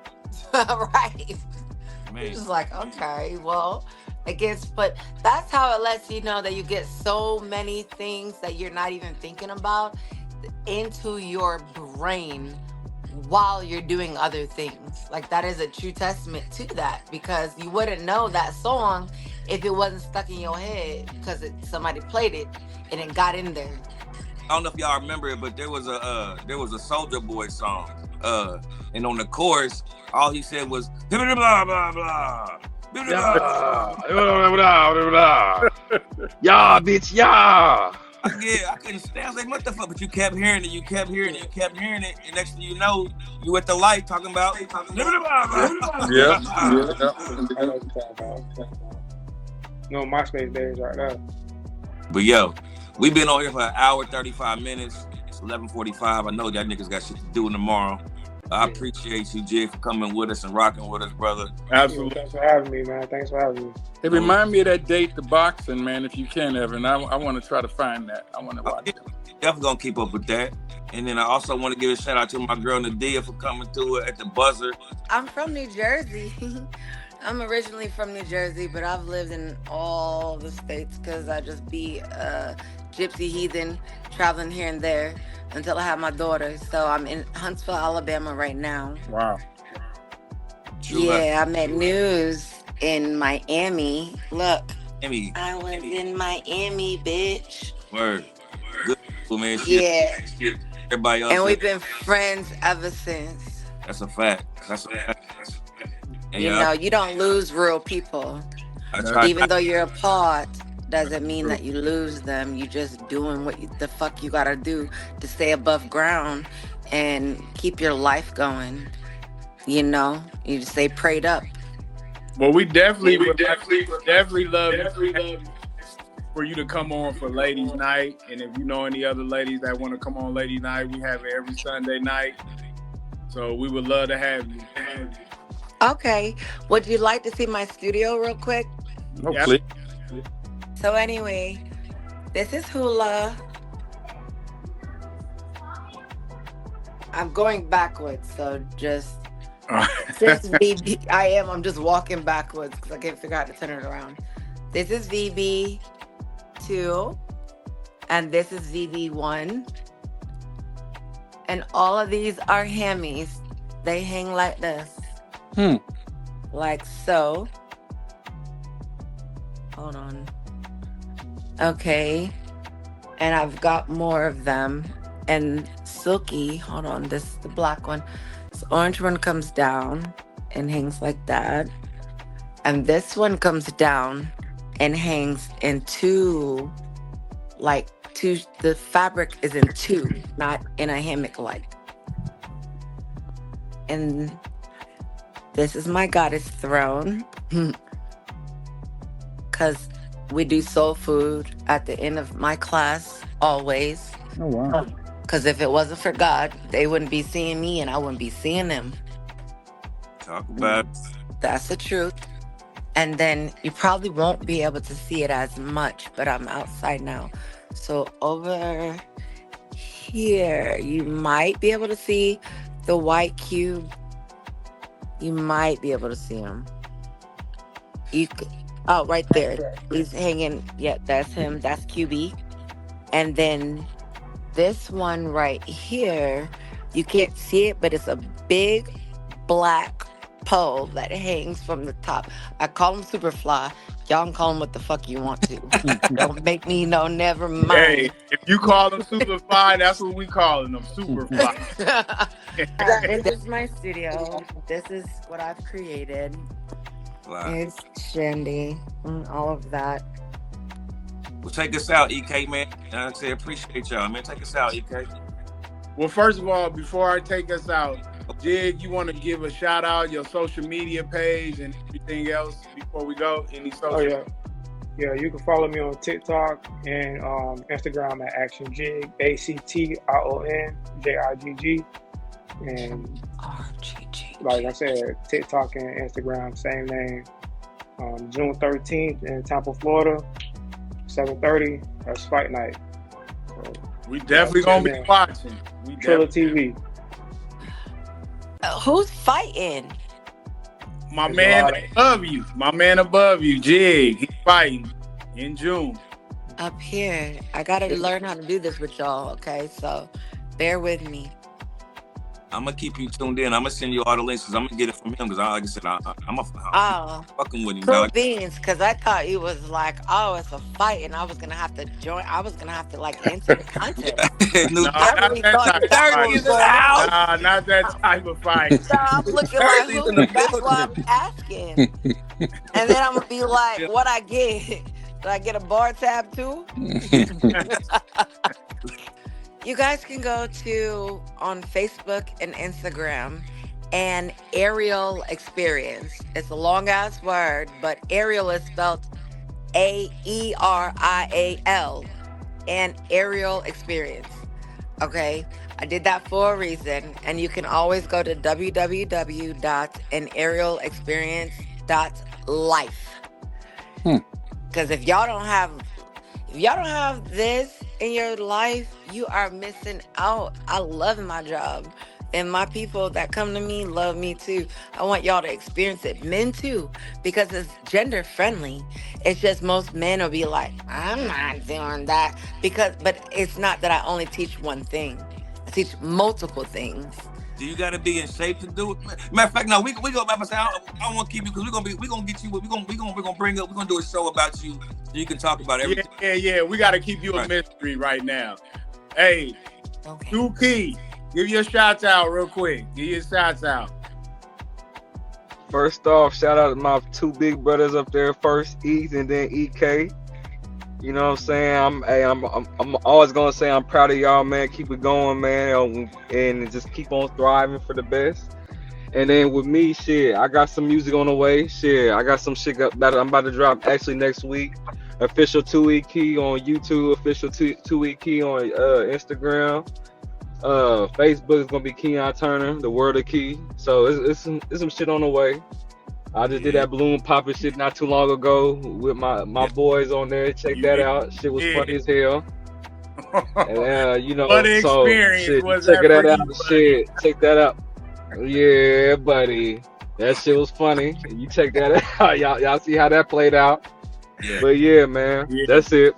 H: It's just like, okay, well, I guess, but that's how it lets you know that you get so many things that you're not even thinking about into your brain while you're doing other things. Like, that is a true testament to that, because you wouldn't know that song if it wasn't stuck in your head because somebody played it and it got in there.
C: I don't know if y'all remember it, but there was a Soulja Boy song, and on the chorus, all he said was blah blah blah blah.
G: Yeah, bitch, yeah.
C: Yeah, I couldn't stand. I was like, what the fuck? But you kept hearing it, you kept hearing it, you kept hearing it, and next thing you know, you at the light talking about.
A: Yeah.
D: I know what you're talking about. No, MySpace days right there.
C: But yo, we've been on here for an hour 35 minutes. It's 11:45. I know y'all niggas got shit to do tomorrow. I appreciate you, Jig, for coming with us and rocking with us, brother.
B: Absolutely.
D: Thanks for having me, man. Thanks for having me.
A: Hey, remind me of that date, the boxing, man, if you can, Evan. I want to try to find that. I want to watch it.
C: Definitely gonna keep up with that. And then I also want to give a shout out to my girl Nadia for coming through at the buzzer.
H: I'm from New Jersey. I'm originally from New Jersey, but I've lived in all the states because I just be a gypsy heathen traveling here and there until I have my daughter. So I'm in Huntsville, Alabama right now.
A: Wow.
H: Yeah, I met News in Miami. Look,
C: Miami.
H: I was in Miami, bitch.
C: Word. Good man.
H: Yeah.
C: Everybody else.
H: And we've been friends ever since.
C: That's a fact. That's a fact. And
H: You know, you don't lose real people. Even though you're apart, doesn't mean that you lose them. You just doing what the fuck you gotta do to stay above ground and keep your life going. You know, you just stay prayed up.
B: Well, we definitely love for you to come on for Ladies Night. And if you know any other ladies that want to come on Ladies Night, we have it every Sunday night. So we would love to have you.
H: Okay. Would you like to see my studio real quick?
A: Hopefully.
H: So anyway, this is Hula. I'm going backwards, so just this is VB. I'm just walking backwards because I can't figure out how to turn it around. This is VB2, and this is VB1. And all of these are hammies. They hang like this. Like so. Hold on. Okay. And I've got more of them. And Silky, hold on, this is the black one. This orange one comes down and hangs like that. And this one comes down and hangs in two, the fabric is in two, not in a hammock like. And this is my goddess throne. Because we do soul food at the end of my class, always.
A: Oh, wow.
H: Because if it wasn't for God, they wouldn't be seeing me and I wouldn't be seeing them.
C: Talk about it.
H: That's the truth. And then you probably won't be able to see it as much, but I'm outside now. So over here, you might be able to see the white cube. You might be able to see him. Oh, right there. He's hanging. Yeah, that's him. That's QB. And then this one right here, you can't see it, but it's a big black pole that hangs from the top. I call him Superfly. Y'all can call him what the fuck you want to. Don't make me know, never mind.
B: Hey, if you call them Superfly, that's what we calling them, Superfly.
H: This is my studio. This is what I've created.
C: Wow.
H: It's Shandy and all of that.
C: Well, take us out, EK, man. I say appreciate y'all, man. Take us out, EK.
B: Well, first of all, before I take us out, Jig, you want to give a shout out your social media page and everything else before we go? Any social?
D: Oh yeah, yeah. You can follow me on TikTok and Instagram at Action Jig, ACTIONJIGG, and like I said, TikTok and Instagram, same name. June 13th in Tampa, Florida, 7:30. That's fight night. So,
B: we definitely gonna be watching.
D: Triller TV.
H: Who's fighting?
B: my man above you. My man above you, Jig. He's fighting in June.
H: Up here. I gotta learn how to do this with y'all, okay? So bear with me.
C: I'm gonna keep you tuned in. I'm gonna send you all the links because I'm gonna get it from him because, like I said, I'm fucking with him.
H: Cool beans, because I thought he was like, oh, it's a fight, and I was gonna have to join. I was gonna have to like enter the contest.
B: Not that type of fight.
H: So I'm looking like, who? That's why I'm asking. And then I'm gonna be like, what I get? Do I get a bar tab too? You guys can go to on Facebook and Instagram and Aerial Experience. It's a long ass word, but Aerial is spelled AERIAL and Aerial Experience. Okay, I did that for a reason, and you can always go to www.anaerialexperience.life. Because if y'all don't have this in your life, you are missing out. I love my job, and my people that come to me love me too. I want y'all to experience it, men too, because it's gender friendly. It's just most men will be like, I'm not doing that, but it's not that I only teach one thing. I teach multiple things.
C: Do you gotta be in shape to do it? Matter of fact, no, we go back and say I don't want to keep you because we're gonna get you. We're gonna do a show about you so you can talk about everything.
B: Yeah. We gotta keep you a mystery right now. Hey,
H: Okay.
B: 2 Key, give your shots out real quick. Give your shots out.
G: First off, shout out to my 2 big brothers up there. First East and then EK. You know what I'm saying? I'm always gonna say I'm proud of y'all, man. Keep it going, man, and just keep on thriving for the best. And then with me, shit, I got some music on the way. Shit, I got some shit that I'm about to drop actually next week. Official 2E Key on YouTube. Official 2E Key on Instagram. Facebook is gonna be Keon Turner, the word of Key. So it's some shit on the way. I just did that balloon popping shit not too long ago with my boys on there. Check that out. Shit was funny as hell. And you know, so shit, check that out. Shit, check that out. Yeah, buddy, that shit was funny. You check that out. Y'all see how that played out. Yeah. But yeah, man, that's it.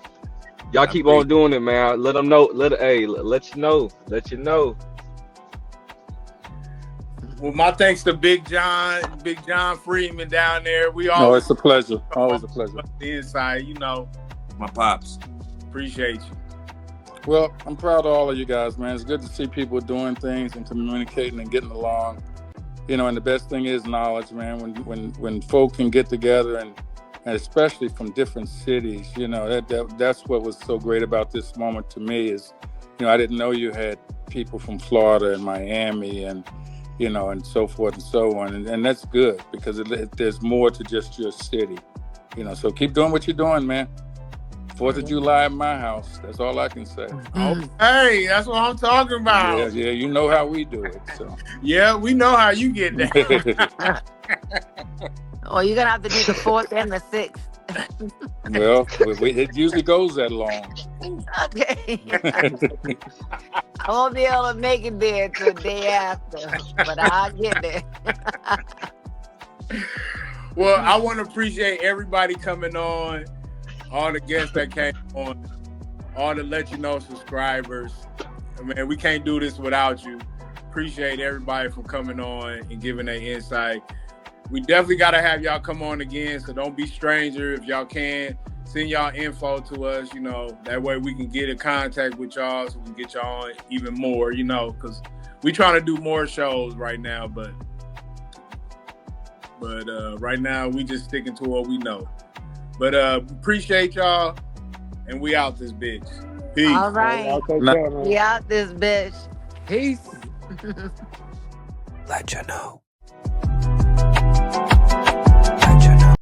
G: Y'all keep on doing it, man. Let them know. Let you know.
B: Well, my thanks to Big John Freeman down there.
A: It's a pleasure. Always a pleasure.
B: The inside, you know.
C: My pops.
B: Appreciate you.
A: Well, I'm proud of all of you guys, man. It's good to see people doing things and communicating and getting along. You know, and the best thing is knowledge, man. When folk can get together and especially from different cities, you know, that's what was so great about this moment to me is, you know, I didn't know you had people from Florida and Miami and, you know, and so forth and so on. And that's good because there's more to just your city, you know, so keep doing what you're doing, man. 4th of July at my house. That's all I can say.
B: Hey, that's what I'm talking about.
A: Yeah, you know how we do it. So.
B: Yeah, we know how you get down.
H: Oh, you're going to have to do the 4th and the 6th.
A: Well, it usually goes that long.
H: Okay. I won't be able to make it there till the day after, but I'll get there.
B: Well, I want to appreciate everybody coming on, all the guests that came on, all the Let You Know subscribers. Man, we can't do this without you. Appreciate everybody for coming on and giving their insight. We definitely got to have y'all come on again, so don't be stranger. If y'all can, send y'all info to us, you know. That way we can get in contact with y'all so we can get y'all on even more, you know, because we trying to do more shows right now, but right now we just sticking to what we know. But appreciate y'all, and we out this bitch. Peace.
H: All right. We out this bitch. Peace.
I: Let you know.